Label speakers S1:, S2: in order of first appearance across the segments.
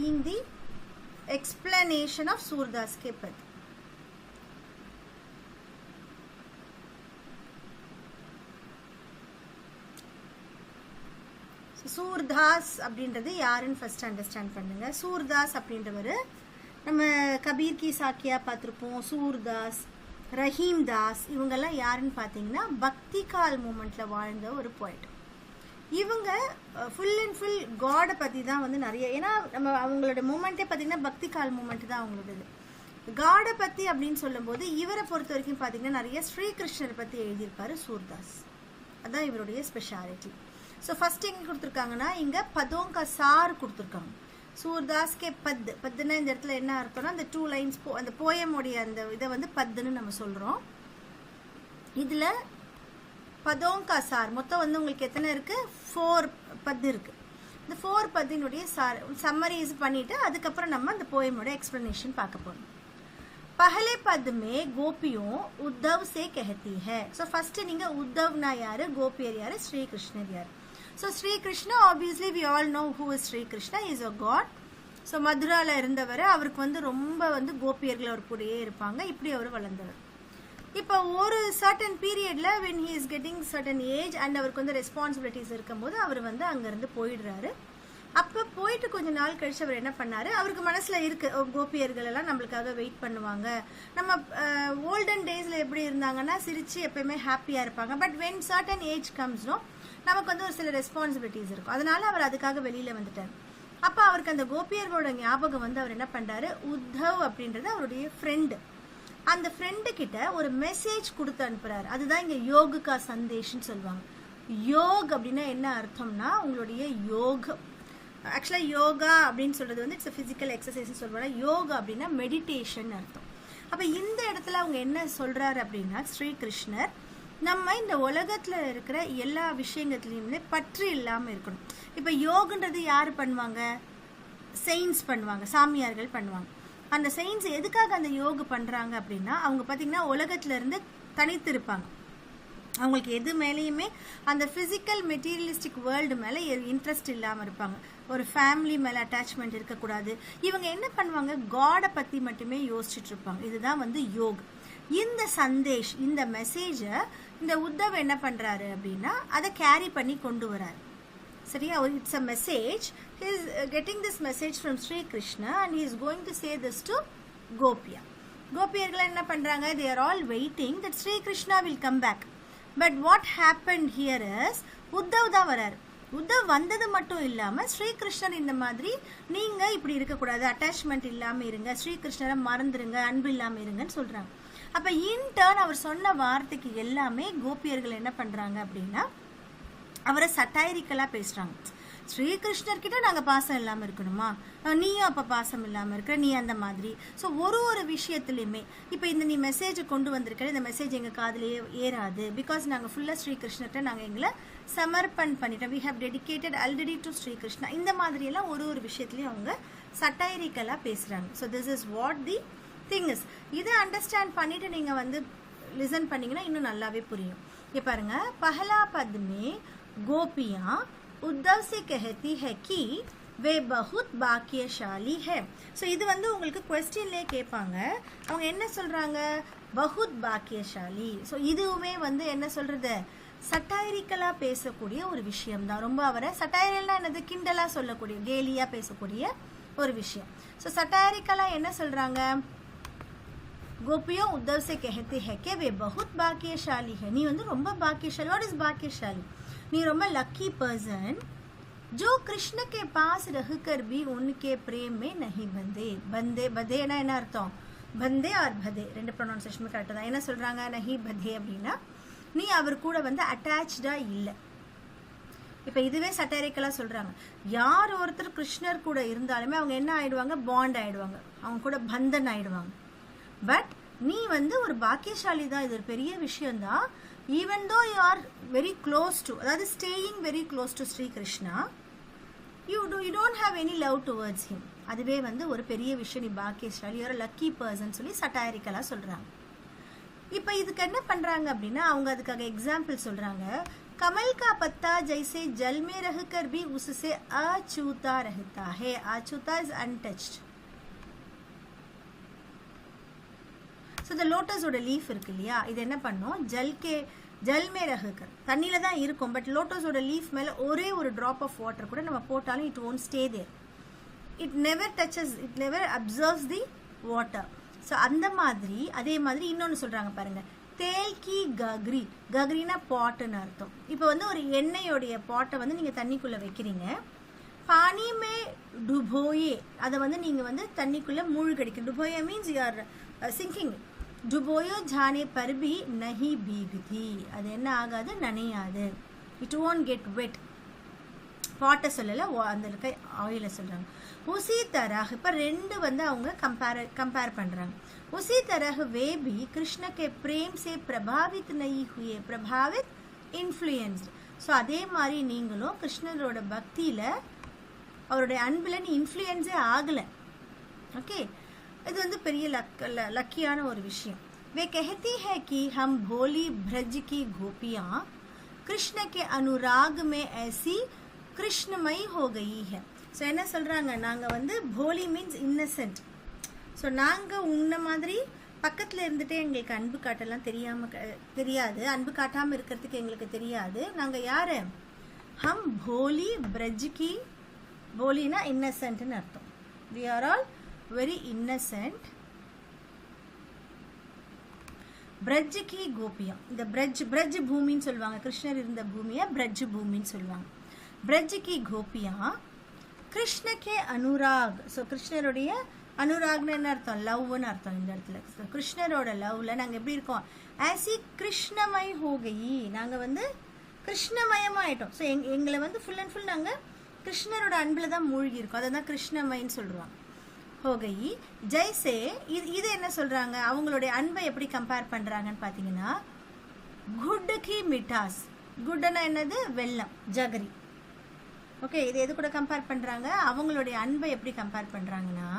S1: seeing the explanation of Surdas ke pad. Surdas அப்படின்றது யாருன்னு first understand பண்ணுங்க. சூர்தாஸ் அப்படின்றவர் நம்ம கபீர் கி சாக்கியா பார்த்துருப்போம். சூர்தாஸ், ரஹீம் தாஸ் இவங்கெல்லாம் யாருன்னு பார்த்தீங்கன்னா பக்தி கால் மூமெண்ட்ல வாழ்ந்த ஒரு போய்ட். இவங்க ஃபுல் அண்ட் ஃபுல் காடை பற்றி தான் வந்து நிறைய, ஏன்னா நம்ம அவங்களோட மூமெண்ட்டே பார்த்தீங்கன்னா பக்தி கால் மூமெண்ட் தான் அவங்களோடது. காடை பற்றி அப்படின்னு சொல்லும்போது இவரை பொறுத்த வரைக்கும் பார்த்தீங்கன்னா நிறைய ஸ்ரீகிருஷ்ணரை பற்றி எழுதியிருப்பாரு சூர்தாஸ். அதுதான் இவருடைய ஸ்பெஷாலிட்டி. ஸோ ஃபர்ஸ்ட் எங்கே கொடுத்துருக்காங்கன்னா இங்கே பதோம் கா சார் கொடுத்துருக்காங்க. சூர்தாஸ் கே பத்துன்னா இந்த இடத்துல என்ன அர்த்தம்னா அந்த 2 லைன்ஸ் அந்த போயமுடைய அந்த இதை வந்து பத்துன்னு நம்ம சொல்கிறோம். இதில் பதோம் கா சார் மொத்தம் வந்து உங்களுக்கு எத்தனை இருக்குது? 4 பத்து இருக்குது. இந்த 4 பத்தினுடைய சார் சம்மரைஸ் பண்ணிவிட்டு அதுக்கப்புறம் நம்ம அந்த போயமோட எக்ஸ்பிளனேஷன் பார்க்க போகிறோம். पहले पद में गोपियों उद्धव से कहती है. सो फर्स्ट நீங்க உத்தவ்னா யாரு, கோபியர் யாரு, ஸ்ரீ கிருஷ்ணர் யாரு. So Sri Krishna obviously we all know who is Sri Krishna. Is a god. So மதுராவில் இருந்தவர். அவருக்கு வந்து ரொம்ப வந்து கோபியர்கள் அவர் கூடயே இருப்பாங்க. இப்படி அவர் வளர்ந்தவர். இப்போ ஒரு சர்டன் பீரியட்ல when he is getting certain age and அவருக்கு வந்து ரெஸ்பான்சிபிலிட்டிஸ் இருக்கும்போது அவர் வந்து அங்கேருந்து போயிடுறாரு. அப்போ போயிட்டு கொஞ்ச நாள் கழிச்சு அவர் என்ன பண்ணாரு, அவருக்கு மனசுல இருக்கு கோபியர்கள் எல்லாம் நம்மளுக்காக வெயிட் பண்ணுவாங்க. நம்ம ஓல்டன் டேஸ்ல எப்படி இருந்தாங்கன்னா சிரிச்சு எப்பயுமே ஹாப்பியா இருப்பாங்க. பட் வென் சர்டன் ஏஜ் கம்ஸ்னோ நமக்கு வந்து ஒரு சில ரெஸ்பான்சிபிலிட்டிஸ் இருக்கும். அதனால அவர் அதுக்காக வெளியில வந்துட்டார். அப்போ அவருக்கு அந்த கோபியர்களோட ஞாபகம் வந்து அவர் என்ன பண்றாரு, உத்தவ் அப்படின்றது அவருடைய ஃப்ரெண்டு. அந்த ஃப்ரெண்டு கிட்ட ஒரு மெசேஜ் கொடுத்து அனுப்புறாரு. அதுதான் இங்க யோகுக்கா சந்தேஷ்னு சொல்லுவாங்க. யோக் அப்படின்னா என்ன அர்த்தம்னா உங்களுடைய யோகம். ஆக்சுவலாக யோகா அப்படின்னு சொல்றது வந்து இட்ஸ் ஃபிசிக்கல் எக்ஸசைஸ்ன்னு சொல்லுவாங்க. யோகா அப்படின்னா மெடிடேஷன் அர்த்தம். அப்போ இந்த இடத்துல அவங்க என்ன சொல்றாரு அப்படின்னா ஸ்ரீகிருஷ்ணர் நம்ம இந்த உலகத்துல இருக்கிற எல்லா விஷயங்கள்லையுமே பற்று இல்லாமல் இருக்கணும். இப்போ யோகன்றது யார் பண்ணுவாங்க? செயின்ஸ் பண்ணுவாங்க, சாமியார்கள் பண்ணுவாங்க. அந்த செயின்ஸ் எதுக்காக அந்த யோக பண்றாங்க அப்படின்னா அவங்க பார்த்தீங்கன்னா உலகத்துல இருந்து தனித்து இருப்பாங்க. அவங்களுக்கு எது மேலேயுமே அந்த ஃபிசிக்கல் மெட்டீரியலிஸ்டிக் வேர்ல்டு மேலே இன்ட்ரெஸ்ட் இல்லாமல் இருப்பாங்க. ஒரு ஃபேமிலி மேலே அட்டாச்மெண்ட் இருக்கக்கூடாது. இவங்க என்ன பண்ணுவாங்க, காடை பற்றி மட்டுமே யோசிச்சுட்டு இருப்பாங்க. இதுதான் வந்து யோக். இந்த சந்தேஷ், இந்த மெசேஜை இந்த உத்தவ் என்ன பண்ணுறாரு அப்படின்னா அதை கேரி பண்ணி கொண்டு வராரு. சரியா? It's a message. He is getting this message from Sri Krishna and he is going to say this to கோபியா. கோபியர்கள் என்ன பண்ணுறாங்க, they are all waiting that Sri Krishna will come back. But what happen here is Uddhav தான் வராரு. உத்தவ் வந்தது மட்டும் இல்லாமல் ஸ்ரீகிருஷ்ணர் இந்த மாதிரி நீங்கள் இப்படி இருக்கக்கூடாது, அட்டாச்மெண்ட் இல்லாமல் இருங்க, ஸ்ரீகிருஷ்ணரை மறந்துடுங்க, அன்பு இல்லாமல் இருங்கன்னு சொல்கிறாங்க. அப்போ இன்டர்ன் அவர் சொன்ன வார்த்தைக்கு எல்லாமே கோபியர்கள் என்ன பண்ணுறாங்க அப்படின்னா அவரை சட்டைரிக்கலாக பேசுகிறாங்க. ஸ்ரீகிருஷ்ணர்கிட்ட நாங்கள் பாசம் இல்லாமல் இருக்கணுமா, நீயும் அப்போ பாசம் இல்லாமல் இருக்கிற, நீ அந்த மாதிரி. ஸோ ஒரு விஷயத்துலையுமே இப்போ இந்த நீ மெசேஜை கொண்டு வந்திருக்கிற, இந்த மெசேஜ் எங்கள் காதிலேயே ஏறாது. பிகாஸ் நாங்கள் ஃபுல்லாக ஸ்ரீகிருஷ்ணர்கிட்ட நாங்கள் எங்களை சமர்ப்பண் பண்ணிட்டோம். We have dedicated already to Sri Krishna. இந்த மாதிரியெல்லாம் ஒரு விஷயத்துலையும் அவங்க சட்டைரிக்கலாக பேசுகிறாங்க. So this is what the thing is. இதை அண்டர்ஸ்டாண்ட் பண்ணிட்டு நீங்கள் வந்து லிசன் பண்ணீங்கன்னா இன்னும் நல்லாவே புரியும். இப்போ பாருங்க, பஹலா பத்மே கோபியா उद्धव से कहती है कि वे बहुत भाग्यशाली है. ஸோ இது வந்து உங்களுக்கு கொஸ்டின்லேயே கேட்பாங்க. அவங்க என்ன சொல்கிறாங்க, பகுத் பாக்கியசாலி. ஸோ இதுவுமே வந்து என்ன சொல்கிறது, சட்டைரிக்கலாக பேசக்கூடிய ஒரு விஷயம்தான். ரொம்ப அவரை சட்டைரிக்கலாக என்னது, கிண்டலாக சொல்லக்கூடிய, கேலியாக பேசக்கூடிய ஒரு விஷயம். ஸோ சட்டைரிக்கலாக என்ன சொல்கிறாங்க, கோபியோं उद्धव से कहते हैं कि वे बहुत भाग्यशाली है. நீ வந்து ரொம்ப பாக்கியசாலி. வாட் இஸ் பாக்கியசாலி? நீ ரொம்ப லக்கி पर्सन जो कृष्ण के पास रहकर भी उनके प्रेम में नहीं बंधे. बंदे बधेना என்ன அர்த்தம், பந்தே ஆர் பதே ரெண்டு ப்ரொனன்சியேஷன் கரெக்டாக தான். என்ன சொல்கிறாங்க, நஹி பதே அப்படின்னா நீ அவர் கூட வந்து அட்டாச்சாக இல்லை. இப்போ இதுவே சட்டரிக்கலாக சொல்கிறாங்க. யார் ஒருத்தர் கிருஷ்ணர் கூட இருந்தாலுமே அவங்க என்ன ஆயிடுவாங்க, பாண்ட் ஆயிடுவாங்க, அவங்க கூட பந்தன் ஆயிடுவாங்க. பட் நீ வந்து ஒரு பாக்கியசாலி தான். இது ஒரு பெரிய விஷயம்தான். Even though you are very close to, அதாவது staying very close to Sri Krishna, you don't have any love towards him. அதுவே வந்து ஒரு பெரிய விஷயம். நீ பாக்கியசாலி, ஒரு லக்கி பர்சன் சொல்லி சட்டாரிக்கலாக சொல்கிறாங்க. இப்போ இதுக்கு என்ன பண்ணுறாங்க அப்படின்னா அவங்க அதுக்காக எக்ஸாம்பிள் சொல்கிறாங்க. कमल का पत्ता जैसे जल में रहकर भी उससे अछूता रहता है. अछूता is untouched. So the lotus ஓட லீஃப் இருக்கு இல்லையா, இது என்ன பண்ணும், ஜல் மே ரஹ்கர் தண்ணியில தான் இருக்கும், பட் லோட்டஸ் ஓட லீஃப் மேல ஒரே ஒரு டிராப் ஆஃப் வாட்டர் கூட நம்ம போட்டாலும் it won't stay there. It never touches, it never absorbs the water. So அந்த மாதிரி அதே மாதிரி இன்னொன்று சொல்கிறாங்க பாருங்கள், தேல் கி கக்ரி. கக்ரினா பாட்டுன்னு அர்த்தம். இப்போ வந்து ஒரு எண்ணெயோடைய பாட்டை வந்து நீங்கள் தண்ணிக்குள்ளே வைக்கிறீங்க, பானிமே டுபோயே, அதை வந்து நீங்கள் வந்து தண்ணிக்குள்ளே மூழ்கடிக்க. டுபோயே மீன்ஸ் யூ ஆர் சிங்கிங். டுபோயோ ஜானே பர்பி நஹி பீகுதி, அது என்ன ஆகாது, நனையாது. It won't get wet. பாட்டை சொல்லலை, அந்த இருக்க ஆயிலை சொல்கிறாங்க. உசி தரஹ், இப்போ ரெண்டு வந்து அவங்க कंपेयर பண்ணுறாங்க. उसी तरह वे भी कृष्ण के प्रेम से प्रभावित नहीं हुए, प्रभावित इन्फ्लुएंस्ड. ஸோ அதே மாதிரி நீங்களும் கிருஷ்ணரோட பக்தியில் அவருடைய அன்பில் நீ இன்ஃப்ளூயன்ஸே ஆகலை. ஓகே, இது வந்து பெரிய லக்கியான ஒரு விஷயம். वे कहती है कि हम भोली ब्रज की गोपियाँ कृष्ण के अनुराग में ऐसी कृष्णमयी हो गई है. ஸோ என்ன சொல்கிறாங்க, நாங்கள் வந்து போலி மீன்ஸ் இன்னசென்ட். ஸோ நாங்கள் உன்ன மாதிரி பக்கத்தில் இருந்துகிட்டே எங்களுக்கு அன்பு காட்டலாம் தெரியாது, அன்பு காட்டாமல் இருக்கிறதுக்கு எங்களுக்கு தெரியாது. நாங்கள் யார், ஹம் போலி பிரஜ்கி. போலினா இன்னசென்ட்னு அர்த்தம். We are all very innocent. பிரஜ்கி கோபியா, இந்த பிரஜ் பூமின்னு சொல்லுவாங்க, கிருஷ்ணர் இருந்த பூமியை பிரஜ் பூமின்னு சொல்லுவாங்க. பிரஜ்கி கோபியா கிருஷ்ண கே அனுராக். ஸோ கிருஷ்ணருடைய அனுராக்னு என்ன அர்த்தம், லவ்னு அர்த்தம் இந்த இடத்துல. ஸோ கிருஷ்ணரோட லவ்ல நாங்கள் எப்படி இருக்கோம், ஆசி கிருஷ்ணமய் ஹோகி, நாங்கள் வந்து கிருஷ்ணமயமாயிட்டோம். ஸோ எங்களை வந்து ஃபுல் அண்ட் ஃபுல் நாங்கள் கிருஷ்ணரோட அன்பில் தான் மூழ்கி இருக்கோம். அதை தான் கிருஷ்ணமயின்னு சொல்லுவாங்க. ஹோகி ஜெய்சே, இது என்ன சொல்கிறாங்க, அவங்களுடைய அன்பை எப்படி கம்பேர் பண்ணுறாங்கன்னு பார்த்தீங்கன்னா, குட் கி மிட்டாஸ். குட்னா என்னது, வெல்லம், ஜகரி. ஓகே, இது எது கூட கம்பேர் பண்ணுறாங்க, அவங்களுடைய அன்பை எப்படி கம்பேர் பண்ணுறாங்கன்னா,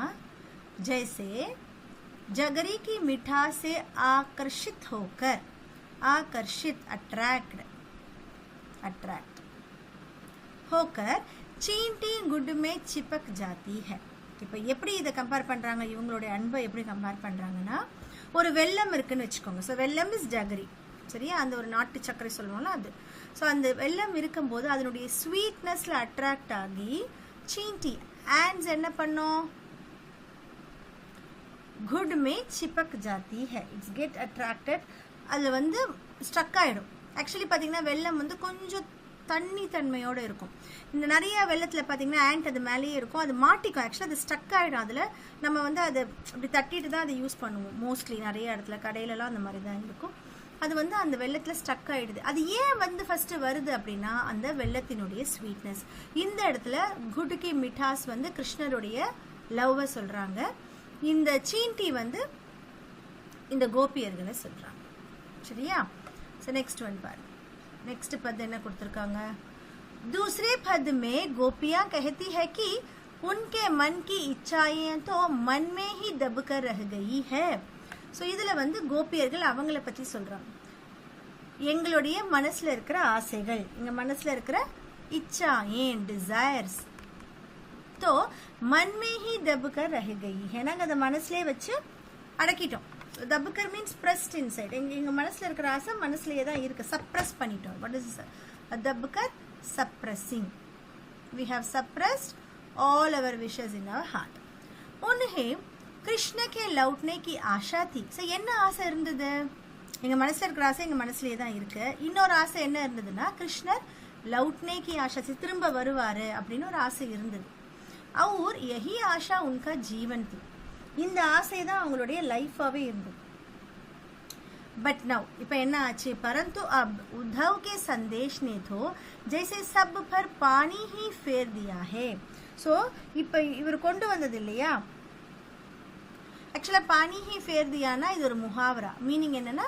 S1: जैसे जगरी की मिठास से आकर्षित होकर, आकर्षित अट्रैक्ट होकर चींटी गुड में चिपक जाती है. இப்போ எப்படி இதை கம்பேர் பண்ணுறாங்க, இவங்களுடைய அன்பை எப்படி கம்பேர் பண்ணுறாங்கன்னா, ஒரு வெல்லம் இருக்குன்னு வச்சுக்கோங்க. ஸோ வெல்லம் இஸ் ஜகரி, சரியா, அந்த ஒரு நாட்டு சர்க்கரை சொல்லுவோம்ல அது. ஸோ அந்த வெல்லம் இருக்கும்போது அதனுடைய ஸ்வீட்னஸில் அட்ராக்ட் ஆகி சீண்டி ஆண்ட்ஸ் என்ன பண்ணோம், குட் மே சிப்பக் ஜாத்தி ஹை, இட்ஸ் கெட் அட்ராக்டட். அதில் வந்து ஸ்ட்ரக் ஆகிடும். ஆக்சுவலி பார்த்தீங்கன்னா வெல்லம் வந்து கொஞ்சம் தண்ணி தன்மையோடு இருக்கும். இந்த நிறைய வெள்ளத்தில் பார்த்தீங்கன்னா ஆண்ட் அது மேலேயே இருக்கும், அது மாட்டிக்கும். ஆக்சுவலி அது ஸ்ட்ரக் ஆகிடும். அதில் நம்ம வந்து அதை அப்படி தட்டிட்டு தான் அதை யூஸ் பண்ணுவோம். மோஸ்ட்லி நிறைய இடத்துல கடையிலலாம் அந்த மாதிரி தான் இருக்கும். அது வந்து அந்த வெள்ளத்தில் ஸ்டக் ஆகிடுது. அது ஏன் வந்து ஃபஸ்ட்டு வருது அப்படின்னா, அந்த வெள்ளத்தினுடைய ஸ்வீட்னஸ். இந்த இடத்துல குடுக்கி மிட்டாஸ் வந்து கிருஷ்ணருடைய லவ்வை சொல்கிறாங்க. இந்த சீண்டி வந்து இந்த கோபியர்களை சொல்கிறாங்க. சரியா? ஸோ நெக்ஸ்ட் ஒன் பாரு. नेक्स्ट पद என்ன கொடுத்திருக்காங்க, दूसरे पद में गोपियां कहती है कि उनके मन की इच्छाएं तो मन में ही दब कर रह गई है. ஸோ இதில் வந்து கோபியர்கள் அவங்கள பற்றி சொல்கிறாங்க. எங்களுடைய மனசில் இருக்கிற ஆசைகள், எங்கள் மனசில் இருக்கிற இச்சாएं டிசைர்ஸ் तो मन में ही दब कर रह गई है. நாங்கள் அதை மனசுலேயே வச்சு அடக்கிட்டோம். दबकर मीन्स प्रेस्ड इनसाइड. எங்கள் மனசில் இருக்கிற ஆசை மனசுலேயே தான் இருக்குது, சப்ரஸ் பண்ணிட்டோம். வாட் இஸ் दबकर? Suppressing. We have suppressed all our wishes in our heart. उन्हें कृष्ण के लौटने की आशा थी. ஸோ என்ன ஆசை இருந்தது, எங்கள் மனசில் இருக்கிற ஆசை எங்கள் மனசுலேயே தான் இருக்குது. இன்னொரு ஆசை என்ன இருந்ததுன்னா, கிருஷ்ணர் लौटने की आशा थी, திரும்ப வருவார் அப்படின்னு ஒரு ஆசை இருந்தது. और यही आशा उनका जीवन थी. இந்த ஆசை தான் அவங்களுடைய லைஃபாகவே இருந்தது. बट नाउ இப்போ என்ன ஆச்சு, परंतु अब उद्धव के संदेश ने तो जैसे सब पर पानी ही फेर दिया है. ஸோ இப்போ இவர் கொண்டு வந்தது இல்லையா, ஆக்சுவலாக பானி ஹி ஃபேர் தியானா இது ஒரு முஹாவரா. மீனிங் என்னன்னா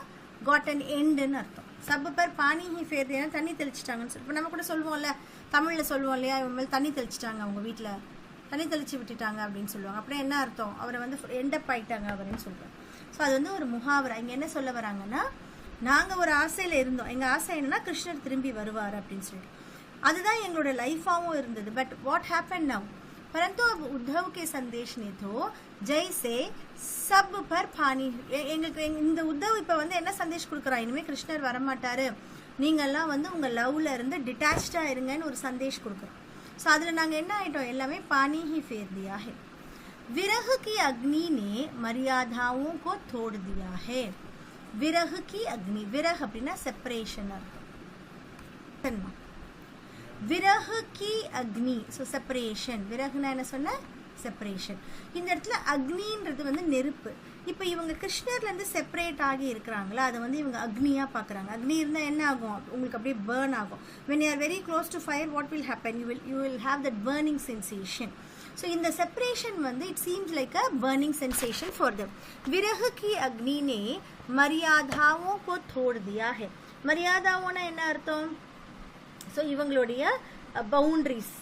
S1: காட் அண்ட் எண்டுன்னு அர்த்தம். சப் பர் பானி ஹி ஃபேர் தியானா தண்ணி தெளிச்சிட்டாங்கன்னு சொல்லி இப்போ நம்ம கூட சொல்லுவோம்ல, தமிழில் சொல்லுவோம் இல்லையா, இவங்க மேலே தண்ணி தெளிச்சிட்டாங்க, அவங்க வீட்டில் தண்ணி தெளிச்சு விட்டுட்டாங்க அப்படின்னு சொல்லுவாங்க. அப்படியே என்ன அர்த்தம், அவரை வந்து எண்டப் ஆயிட்டாங்க அவருன்னு சொல்கிறாங்க. ஸோ அது வந்து ஒரு முஹாவரா. இங்கே என்ன சொல்ல வராங்கன்னா, நாங்கள் ஒரு ஆசையில் இருந்தோம். எங்கள் ஆசை என்னன்னா கிருஷ்ணர் திரும்பி வருவார் அப்படின்னு சொல்லிட்டு. அதுதான் எங்களோட லைஃபாகவும் இருந்தது. But what happen now? परंतु अब उद्धव के संदेश ने तो जैसे सब पर पानी. எங்களுக்கு இந்த உத்தவ் இப்போ வந்து என்ன சந்தேஷ் கொடுக்குறா, இனிமேல் கிருஷ்ணர் வரமாட்டாரு, நீங்கள்லாம் வந்து உங்கள் லவ்ல இருந்து டிட்டாச்சாக இருங்கன்னு ஒரு சந்தேஷ் கொடுக்குறோம். ஸோ அதில் நாங்கள் என்ன ஆகிட்டோம், எல்லாமே पानी ही फेर दिया है. विरह की अग्नि ने मर्यादाओं को तोड़ दिया है. विरह की अग्नि, विरह அப்படின்னா செப்பரேஷன் அர்த்தம். விரஹ கி அக்னி, ஸோ செப்பரேஷன். விரகுனா என்ன சொன்ன, செப்பரேஷன். இந்த இடத்துல அக்னின்றது வந்து நெருப்பு. இப்போ இவங்க கிருஷ்ணர்லேருந்து செப்பரேட் ஆகி இருக்கிறாங்களா, அதை வந்து இவங்க அக்னியாக பார்க்குறாங்க. அக்னி இருந்தால் என்ன ஆகும், உங்களுக்கு அப்படியே பேர்ன் ஆகும். when you are very close to fire, what will happen, you will have that burning sensation. So இந்த செப்பரேஷன் வந்து it seems like a burning sensation for them. விரஹ கி அக்னி ने मर्यादाओं को तोड़ दिया है. மரியாதாவோன்னா என்ன அர்த்தம், ஸோ இவங்களுடைய பவுண்ட்ரிஸ்.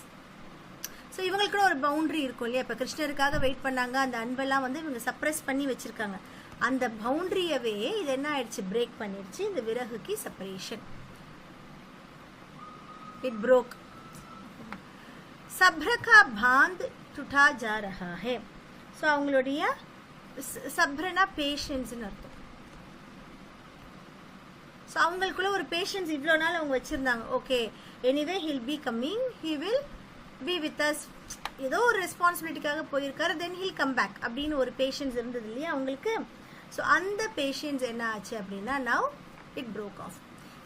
S1: ஸோ இவங்களுக்கு கூட ஒரு பவுண்ட்ரி இருக்கும் இல்லையா. இப்போ கிருஷ்ணருக்காக வெயிட் பண்ணாங்க, அந்த அன்பெல்லாம் வந்து இவங்க சப்ரெஸ் பண்ணி வச்சுருக்காங்க. அந்த பவுண்ட்ரியவே இது என்ன ஆயிடுச்சு, பிரேக் பண்ணிடுச்சு. இந்த விரகுக்கு செப்பரேஷன், இட் broke. சப்ர கா பாந்த் டுட்டா ஜா ரஹா ஹே. ஸோ அவங்களுடைய சப்ரனா பேஷன்ஸ்னு அர்த்தம். ஸோ அவங்களுக்குள்ள ஒரு பேஷன்ஸ் இவ்வளோ நாள் அவங்க வச்சுருந்தாங்க. Okay, anyway he'll be coming, he will be with us, ஏதோ ஒரு ரெஸ்பான்சிபிலிட்டிக்காக போயிருக்காரு, தென் ஹில் கம் பேக் அப்படின்னு ஒரு பேஷன்ஸ் இருந்தது இல்லையா அவங்களுக்கு. ஸோ அந்த பேஷன்ஸ் என்ன ஆச்சு அப்படின்னா now it broke off.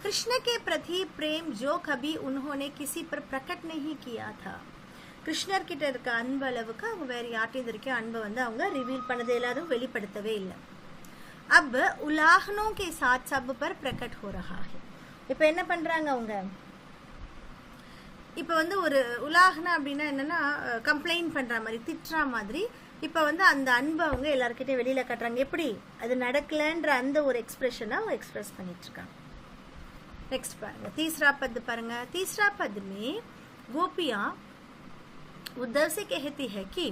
S1: Krishna के प्रति प्रेम जो कभी उन्होंने किसी पर प्रकट नहीं किया था. கிருஷ்ணர் கிட்ட இருக்க அன்பு அளவுக்கு அவங்க வேற யார்ட்டையும் வரைக்கும் அன்பை வந்து அவங்க ரிவீல் பண்ணதே இல்லாத, வெளிப்படுத்தவே இல்லை. अब उलाहनों के साथ सब पर प्रकट हो रहा है. இப்போ என்ன பண்றாங்க அவங்க, இப்போ வந்து ஒரு உலாஹனா அப்படின்னா என்னன்னா கம்ப்ளைண்ட் பண்ற மாதிரி, திட்டுற மாதிரி. இப்போ வந்து அந்த அன்பை அவங்க எல்லாருக்கிட்டையும் வெளியில காட்டுறாங்க. எப்படி, அது நடக்கலன்ற அந்த ஒரு எக்ஸ்பிரஷனை அவங்க எக்ஸ்பிரஸ் பண்ணிட்டு இருக்காங்க. நெக்ஸ்ட் பாருங்க, तीसरा पद பாருங்க. तीसरा पद में गोपियां उद्धव से कहती है कि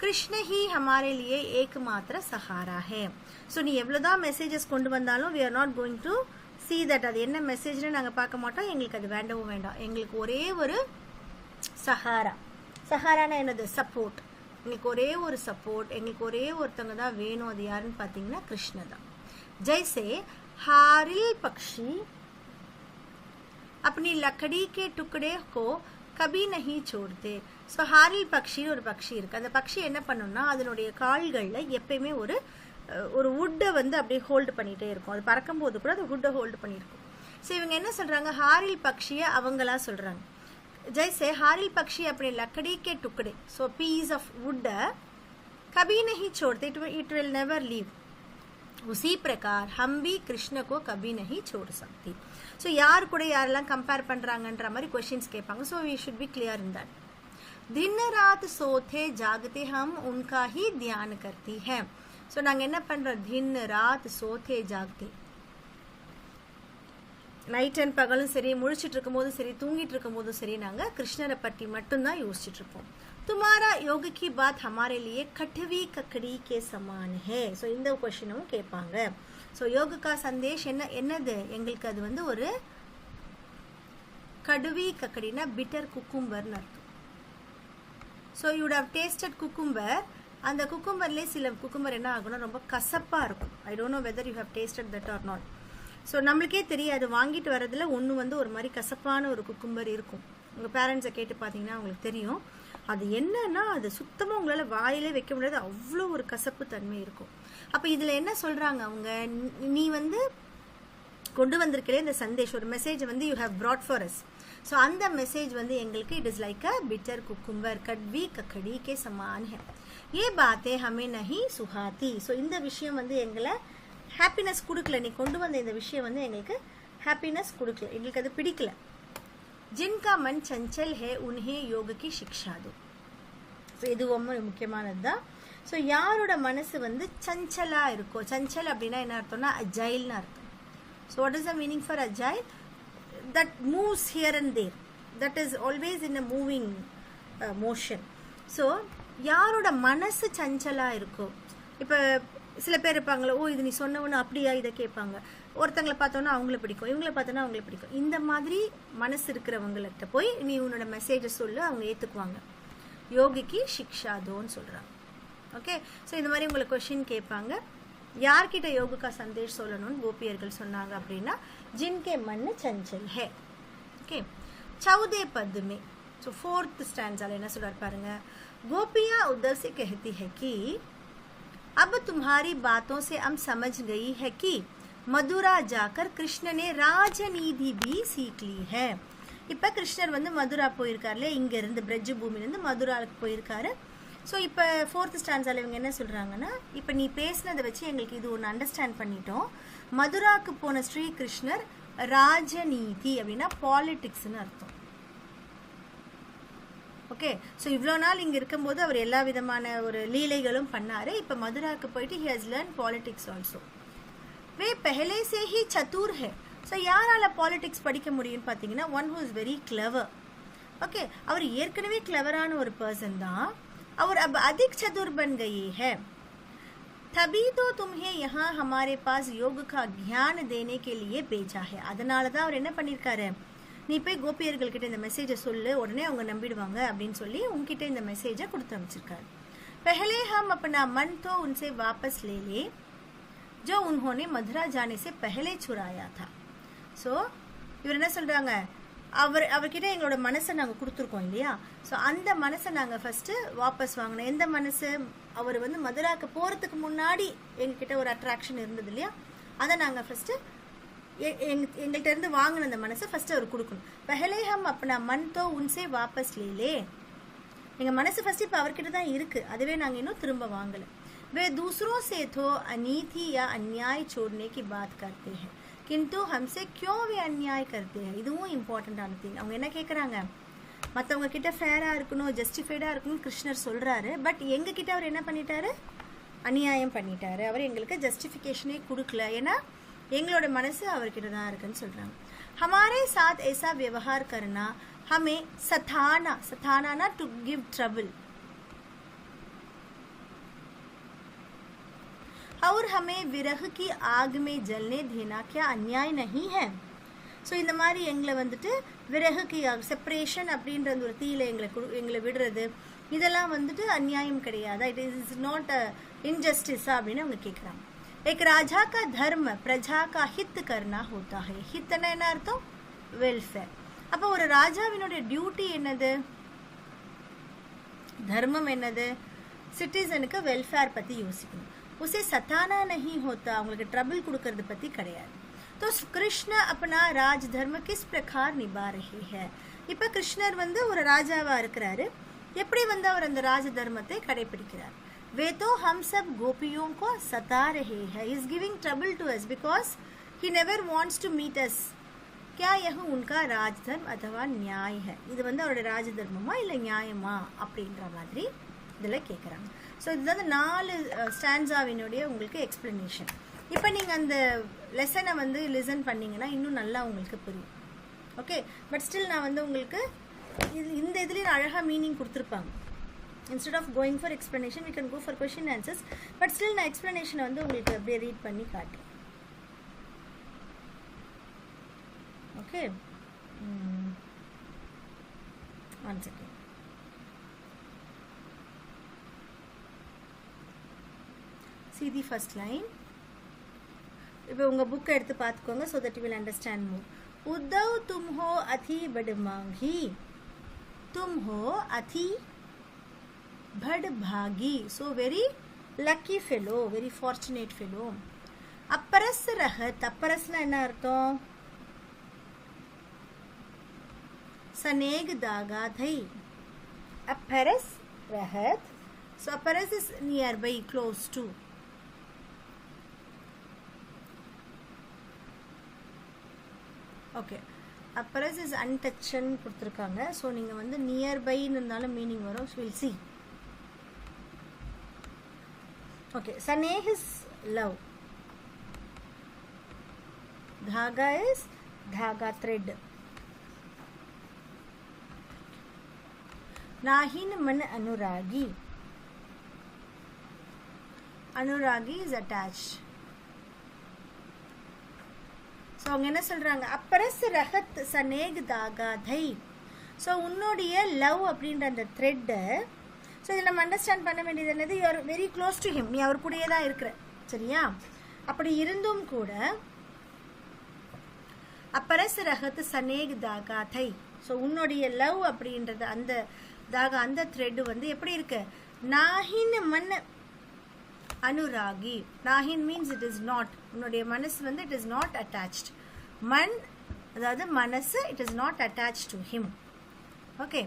S1: कृष्ण ही हमारे लिए एकमात्र सहारा है. ஸோ நீ எவ்வளோதான் மெசேஜஸ் கொண்டு வந்தாலும் we are not going to see that. அது என்ன மெசேஜ்னு நாங்கள் பார்க்க மாட்டோம், எங்களுக்கு அது வேண்டவும் வேண்டாம். எங்களுக்கு ஒரே ஒரு சஹாரா. சஹாரானா என்னது, சப்போர்ட். எங்களுக்கு ஒரே ஒரு சப்போர்ட், எங்களுக்கு ஒரே ஒருத்தவங்க தான் வேணும். அது யாருன்னு பார்த்தீங்கன்னா கிருஷ்ண தான். जैसे हारिल पक्षी अपनी लकड़ी के टुकड़े को कभी नहीं छोड़ते. ஸோ ஹாரில் பக்ஷின்னு ஒரு பக்ஷி இருக்குது. அந்த பக்ஷி என்ன பண்ணுன்னா அதனுடைய கால்களில் எப்பயுமே ஒரு வுட்டை வந்து அப்படியே ஹோல்டு பண்ணிகிட்டே இருக்கும். அது பறக்கும்போது கூட அது வுட்டை ஹோல்டு பண்ணியிருக்கும். ஸோ இவங்க என்ன சொல்கிறாங்க, ஹாரில் பக்ஷியை அவங்களா சொல்கிறாங்க. ஜெய்சே ஹாரில் பக்ஷி அப்படி லக்கடி K tukde, so piece of வுட்டை கபி நஹி छोड़ते, इट विल नेवर लीव. उसी प्रकार हम भी कृष्ण को कभी नहीं छोड़ सकते. ஸோ யார் கூட யாரெல்லாம் கம்பேர் பண்ணுறாங்கன்ற மாதிரி கொஷின்ஸ் கேட்பாங்க. So we should be clear in that. दिन रात सोते जागते हम उनका ही ध्यान करती है. ஸோ நாங்கள் என்ன பண்ணுறோம், दिन रात सोते जागते, நைட் அண்ட் பகலும் சரி, முழிச்சிட்டு இருக்கும் போதும் சரி, தூங்கிட்டு இருக்கும் போதும் சரி, நாங்கள் கிருஷ்ணரை பற்றி மட்டும்தான் யோசிச்சுட்டு இருப்போம். तुम्हारा योग की बात हमारे लिए कटवी ककड़ी के समान है. ஸோ இந்த கொஷினும் கேட்பாங்க. ஸோ யோக கா சந்தேஷ் என்னது, எங்களுக்கு அது வந்து ஒரு கடுவி கக்கடினா பிட்டர் குக்கும்பர்னு அர்த்தம். So you would have tasted cucumber. அந்த குக்கும்பர்லேயே சில குக்கும்பர் என்ன ஆகும்னா ரொம்ப கசப்பாக இருக்கும். I don't know whether you have tasted that or not. So நம்மளுக்கே தெரியாது, வாங்கிட்டு வரதுல ஒன்று வந்து ஒரு மாதிரி கசப்பான ஒரு குக்கும்பர் இருக்கும். உங்கள் பேரண்ட்ஸை கேட்டு பார்த்தீங்கன்னா உங்களுக்கு தெரியும். அது என்னன்னா அது சுத்தமாக உங்களால் வாயிலே வைக்க முடியாது, அவ்வளோ ஒரு கசப்பு தன்மை இருக்கும். அப்போ இதில் என்ன சொல்கிறாங்க அவங்க, நீ வந்து கொண்டு வந்திருக்கலே இந்த சந்தேஷ், ஒரு மெசேஜ் வந்து you have brought for us. So அந்த மெசேஜ் வந்து எங்களுக்கு it is like a bitter cucumber கட்வி கக்கடி கே சமான் है. ये बातें हमें नहीं सुहाती. ஸோ இந்த விஷயம் வந்து எங்களை ஹாப்பினஸ் கொடுக்கல. நீ கொண்டு வந்த இந்த விஷயம் வந்து எங்களுக்கு ஹாப்பினஸ் கொடுக்கல, எங்களுக்கு அது பிடிக்கல. जिनका मन चंचल है उन्हें योग की शिक्षा दो. ஸோ இது ரொம்ப முக்கியமானது தான். ஸோ யாரோட மனசு வந்து சஞ்சலாக இருக்கோ, சஞ்சல் அப்படின்னா என்ன அர்த்தம்னா அஜைல்னு அர்த்தம். So what is the meaning for agile? that moves here and there, that is always in a moving motion. so யாரோட மனசு சஞ்சலா இருக்கோ, இப்போ சில பேர் இருப்பாங்களோ, ஓ இது நீ சொன்னவனு அப்படியா இதை கேட்பாங்க, ஒருத்தங்களை பார்த்தோன்னா அவங்கள பிடிக்கும், இவங்கள பார்த்தோன்னா அவங்கள பிடிக்கும். இந்த மாதிரி மனசு இருக்கிறவங்கள்ட்ட போய் நீ உன்னோட மெசேஜை சொல்லு, அவங்க ஏற்றுக்குவாங்க. யோகிக்கு சிக்ஷா தோன்னு சொல்கிறாங்க. ஓகே, ஸோ இந்த மாதிரி உங்களை கொஷின் கேட்பாங்க. யார்கிட்ட யோகு கா சந்தேஷ் சொல்லணும்னு கோபியர்கள் சொன்னாங்க அப்படின்னா ஜின்கே மன் சஞ்சல் ஹே. ஓகே, சௌதே பத்மே. ஸோ 4th ஸ்டான்ஸால என்ன சொல்றாரு பாருங்க. गोपियां उद्धव से कहती है कि अब तुम्हारी बातों से हम समझ गई है कि मदुरा जाकर कृष्ण ने राजनीति भी सीख ली है. இப்போ கிருஷ்ணர் வந்து மதுரா போயிருக்காருல, இங்க இருந்து பிரஜ் பூமியிலேருந்து மதுராவுக்கு போயிருக்காரு. ஸோ இப்போ 4th ஸ்டான்ஸால இவங்க என்ன சொல்றாங்கன்னா, இப்போ நீ பேசினதை வச்சு எங்களுக்கு இது ஒன்று அண்டர்ஸ்டாண்ட் பண்ணிட்டோம். மதுராவுக்கு போன ஸ்ரீ கிருஷ்ணர் ராஜநீதி அப்படின்னா பாலிடிக்ஸ்னு அர்த்தம். ஓகே, ஸோ இவ்வளோ நாள் இங்கே இருக்கும்போது அவர் எல்லா விதமான ஒரு லீலைகளும் பண்ணார். இப்போ மதுராவுக்கு போயிட்டு he has learn politics also. வே பெஹலே சே ஹி சதுர் ஹே. ஸோ யாரால் பாலிடிக்ஸ் படிக்க முடியும்னு பார்த்தீங்கன்னா one who is very clever. Okay, அவர் ஏற்கனவே கிளவரான ஒரு பர்சன் தான். அவர் अब अधिक चतुर बन गई है. तभी तो तुम्हें यहाँ हमारे पास योग का ज्ञान देने के लिए भेजा है. அதனால தான் அவர் என்ன பண்ணியிருக்காரு, நீ போய் கோபியர்கள் கிட்ட இந்த மெசேஜை சொல்லு, உடனே அவங்க நம்பிடுவாங்க அப்படின்னு சொல்லி உங்ககிட்ட இந்த மெசேஜை கொடுத்து அமைச்சிருக்காரு. पहले हम अपना मन तो उनसे वापस ले ले जो उन्होंने मथुरा जाने से पहले चुराया था. ஸோ இவர் என்ன சொல்றாங்க, அவர்கிட்ட எங்களோட மனசை நாங்கள் கொடுத்துருக்கோம் இல்லையா, ஸோ அந்த மனசை நாங்கள் ஃபர்ஸ்ட் வாபஸ் வாங்கினோம். எந்த மனசு, அவர் வந்து மதுராவுக்கு போகிறதுக்கு முன்னாடி எங்ககிட்ட ஒரு அட்ராக்ஷன் இருந்தது இல்லையா, அதை நாங்கள் ஃபர்ஸ்ட் எங்கள்கிட்ட இருந்து வாங்கின அந்த மனசை ஃபர்ஸ்ட் அவர் கொடுக்கணும். பஹலே ஹம் அப்பனா மன் தோ உன்சே வாபஸ் லேலே. எங்கள் மனசு ஃபர்ஸ்ட் இப்போ அவர்கிட்ட தான் இருக்கு, அதுவே நாங்கள் இன்னும் திரும்ப வாங்கலை. वे दूसरों से तो अनीति या अन्याय छोड़ने की बात करते हैं, किंतु हमसे क्यों वे अन्याय करते हैं. இதுவும் இம்பார்ட்டண்டான திங். அவங்க என்ன கேட்குறாங்க, மற்றவங்க கிட்ட ஃபேராக இருக்கணும், ஜஸ்டிஃபைடாக இருக்கணும் கிருஷ்ணர் சொல்கிறாரு. பட் எங்ககிட்ட அவர் என்ன பண்ணிட்டாரு, அநியாயம் பண்ணிட்டாரு. அவர் எங்களுக்கு ஜஸ்டிஃபிகேஷனே கொடுக்கல, ஏன்னா எங்களோட மனசு அவர்கிட்ட தான் இருக்குன்னு சொல்கிறாங்க. हमारे साथ ऐसा व्यवहार करना हमें सताना to give trouble और हमें विरह की आग में जलने देना क्या अन्याय नहीं है. ஸோ இந்த மாதிரி எங்களை வந்துட்டு விறகுக்கு செப்பரேஷன் அப்படின்ற ஒரு தீயில எங்களை விடுறது, இதெல்லாம் வந்துட்டு அநியாயம் கிடையாதா, இட் இஸ் நாட் இன்ஜஸ்டிஸா அப்படின்னு அவங்க கேட்குறாங்க. एक राजा का धर्म प्रजा का हित करना होता है. हितना என்ன அர்த்தம், வெல்ஃபேர். அப்போ ஒரு ராஜாவினுடைய டியூட்டி என்னது, தர்மம் என்னது, சிட்டிசனுக்கு வெல்ஃபேர் பற்றி யோசிக்கணும். उसे सताना नहीं होता, அவங்களுக்கு ட்ரபிள் கொடுக்கறது பற்றி கிடையாது. तो कृष्ण अपना राज धर्म किस प्रकार निभा रहे हैं. இப்போ கிருஷ்ணர் வந்து ஒரு ராஜாவா இருக்கிறாரு, எப்படி வந்து அவர் அந்த ராஜ தர்மத்தை கடைபிடிக்கிறார். वे तो हम सब गोपियों को सता रहे हैं. He is giving trouble to us because he never wants to meet us. क्या यह उनका राजधर्म अथवा न्याय है. இது வந்து அவருடைய ராஜ தர்மமா இல்லை நியாயமா அப்படின்ற மாதிரி இதில் கேட்குறாங்க. ஸோ இதுதான் 4 ஸ்டான்ஸாவினுடைய உங்களுக்கு எக்ஸ்பிளனேஷன். இப்போ நீங்கள் அந்த லெசனை வந்து லிசன் பண்ணிங்கன்னா இன்னும் நல்லா உங்களுக்கு புரியும். ஓகே, பட் ஸ்டில் நான் வந்து உங்களுக்கு இந்த இதுலேயும் அழகாக மீனிங் கொடுத்துருப்பாங்க. Instead of going for explanation, we can go for question answers. But still நான் explanation வந்து உங்களுக்கு அப்படியே ரீட் பண்ணி காட்டுறேன். Okay. One second. See the first line. இப்போ உங்க புக் எடுத்து பார்த்துக்கோங்க so that you will understand more. Uddhav तुम हो अति बड़मांगी, तुम हो अति बड़भागी. So very lucky fellow, very fortunate fellow. अपरस रहत, अपरसना என்ன அர்த்தம், सनेग दागा थई. अपरस रहत, so अपरस is nearby, close to. Okay, அப்பரஸ் இஸ் அன்டச்சன் கொடுத்துருக்காங்க. ஸோ நீங்கள் வந்து நியர்பைன்னு இருந்தாலும் மீனிங் வரும். Will see. ஓகே, சனேஹ் இஸ் லவ், धागा is धागा thread. नाहीन मन अनुरागी, अनुरागी is attached. அவங்க என்ன சொல்றாங்க, அப்பரஸ் ரஹத் சனேக் தாகா தை. ஸோ உன்னுடைய லவ் அப்படின்ற அந்த த்ரெட்டை, ஸோ இதை நம்ம அண்டர்ஸ்டாண்ட் பண்ண வேண்டியது என்னது, you are very close to him, நீ அவர் கூடயே தான் இருக்கிற, சரியா? அப்படி இருந்தும் கூட அப்பரஸ் ரஹத் சனேக் தாகா தை, ஸோ உன்னுடைய லவ் அப்படின்றது அந்த தாகா, அந்த த்ரெட் வந்து எப்படி இருக்கு, நாஹின் மன் அனுராகி. நாஹின் மீன்ஸ் இட் இஸ் நாட், உன்னுடைய மனசு வந்து இட் இஸ் நாட் அட்டாச்ட். மன் அதாவது மனசு, it is not attach to him. Okay.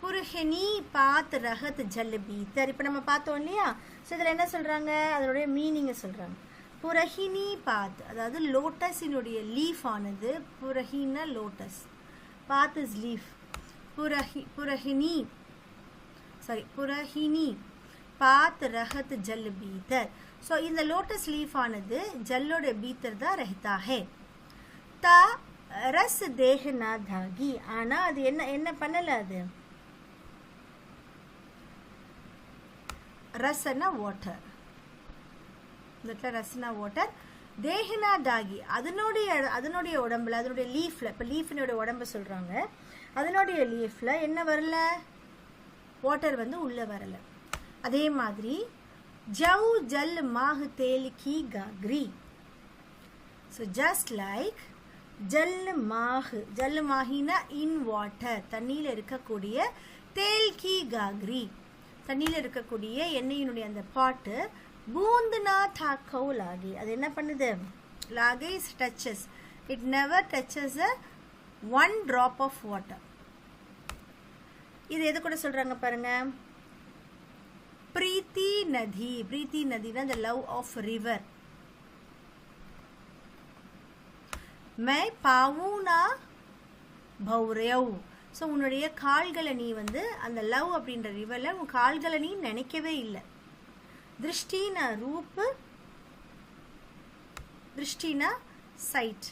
S1: புருஹனி பாத் ரஹத் ஜல் பீத்தர். இப்போ நம்ம பார்த்தோம் இல்லையா? ஸோ இதில் என்ன சொல்கிறாங்க, அதனுடைய மீனிங்கை சொல்கிறாங்க. புரஹினி பாத் அதாவது லோட்டஸினுடைய லீஃப் ஆனது, புரஹினா லோட்டஸ், பாத் இஸ் லீஃப். புரஹினி பாத் ரஹத் ஜல் பீத்தர். ஸோ இந்த லோட்டஸ் லீஃப் ஆனது ஜல்லோட பீத்தர் தான் ரஹ்தா ஹே. தா ரஸ் தேஹனா தாகி. ஆனால் அது என்ன பண்ணலை, அது ரஸ்னா வாட்டர், இந்த ரஸ்னா வாட்டர், தேஹனா தாகி அதனுடைய உடம்புல, அதனுடைய லீஃப்ல, இப்போ லீஃபினுடைய உடம்பு சொல்றாங்க, அதனுடைய லீஃப்ல என்ன வரல, வாட்டர் வந்து உள்ள வரல. அதே மாதிரி ஜவ் ஜல் மாஹ் தேல் கி காக்ரி. ஸோ ஜஸ்ட் லைக் ஜல் மாஹினா இன் வாட்டர், தண்ணியில் இருக்கக்கூடிய, தேல் கி காக்ரி தண்ணியில் இருக்கக்கூடிய எண்ணெயினுடைய அந்த பாட்டு, பூந்துனா தாக்கோ லாகி, அது என்ன பண்ணுது, லாகி is touches, it never touches a one drop of water. இது எது கூட சொல்றாங்க பாருங்க, பிரீத்தி நதி. பிரீத்தி நதினா the love of river. मैं पाऊं ना भौरेव. ஸோ உன்னுடைய கால்களை நீ வந்து அந்த லவ் அப்படின்ற ரிவரில் உன் கால்களை நீ நினைக்கவே இல்லை. திருஷ்டினா ரூப், திருஷ்டினா சைட்,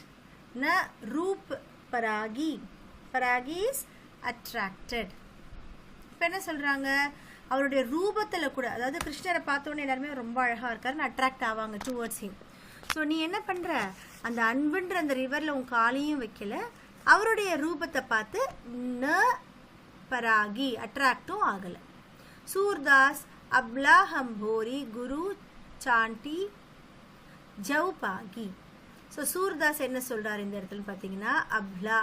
S1: ந ரூப் பராகி, பராகி இஸ் அட்ராக்டட். இப்போ என்ன சொல்கிறாங்க, அவருடைய ரூபத்தில் கூட, அதாவது கிருஷ்ணரை பார்த்தோன்னே எல்லாருமே ரொம்ப அழகாக இருக்காருன்னு அட்ராக்ட் ஆவாங்க டுவர்ட்ஸ் ஹிம். ஸோ நீ என்ன பண்ணுற, அந்த அன்புன்ற அந்த ரிவரில் உன் காலையும் வைக்கல, அவருடைய ரூபத்தை பார்த்து ந பராகி அட்ராக்டும் ஆகலை. சூர்தாஸ் அப்லா ஹம்போரி குரு சாண்டி ஜவுபாகி. ஸோ சூர்தாஸ் என்ன சொல்கிறார் இந்த இடத்துல பார்த்தீங்கன்னா,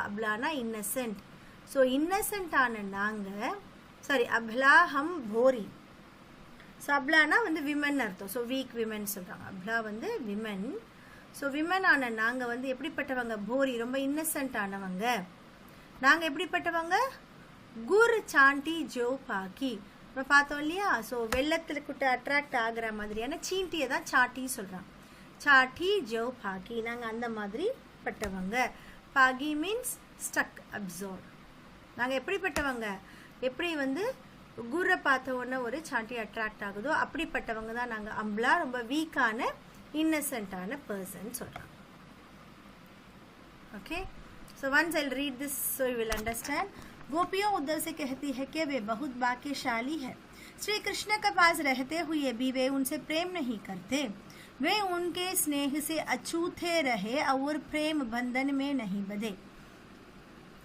S1: அப்லானா இன்னசென்ட். ஸோ இன்னசென்ட்டான நாங்கள், சாரி அப்லா ஹம் போரி. ஸோ அப்லானா வந்து விமன் அர்த்தம். ஸோ வீக் விமன் சொல்கிறாங்க, அப்லா வந்து விமன். ஸோ விமன் ஆன நாங்கள் வந்து எப்படிப்பட்டவங்க, போரி ரொம்ப இன்னசென்ட் ஆனவங்க. நாங்கள் எப்படிப்பட்டவங்க, குர் சாண்டி ஜோ பாக்கி நம்ம பார்த்தோம் இல்லையா? ஸோ வெள்ளத்தில் கிட்ட அட்ராக்ட் ஆகிற மாதிரியான சீண்டியை தான் சாட்டி சொல்கிறாங்க. சாட்டி ஜோ பாக்கி, நாங்கள் அந்த மாதிரி பட்டவங்க. பாகி மீன்ஸ் ஸ்டக், அப்சர்வ். நாங்கள் எப்படிப்பட்டவங்க, எப்படி வந்து குர்ரை பார்த்த உடனே ஒரு சாண்டி அட்ராக்ட் ஆகுதோ அப்படிப்பட்டவங்க தான் நாங்கள். அம்பலா ரொம்ப வீக்கான இன்னசென்ட்டான பர்சன் சொல்கிறாங்க. Okay, so once I'll read this so you will understand. गोपियों उद्धव से कहती है कि वे बहुत भाग्यशाली है, श्री कृष्ण के पास रहते हुए भी वे उनसे प्रेम नहीं करते, वे उनके स्नेह से अछूते रहे और प्रेम बंधन में नहीं बंधे.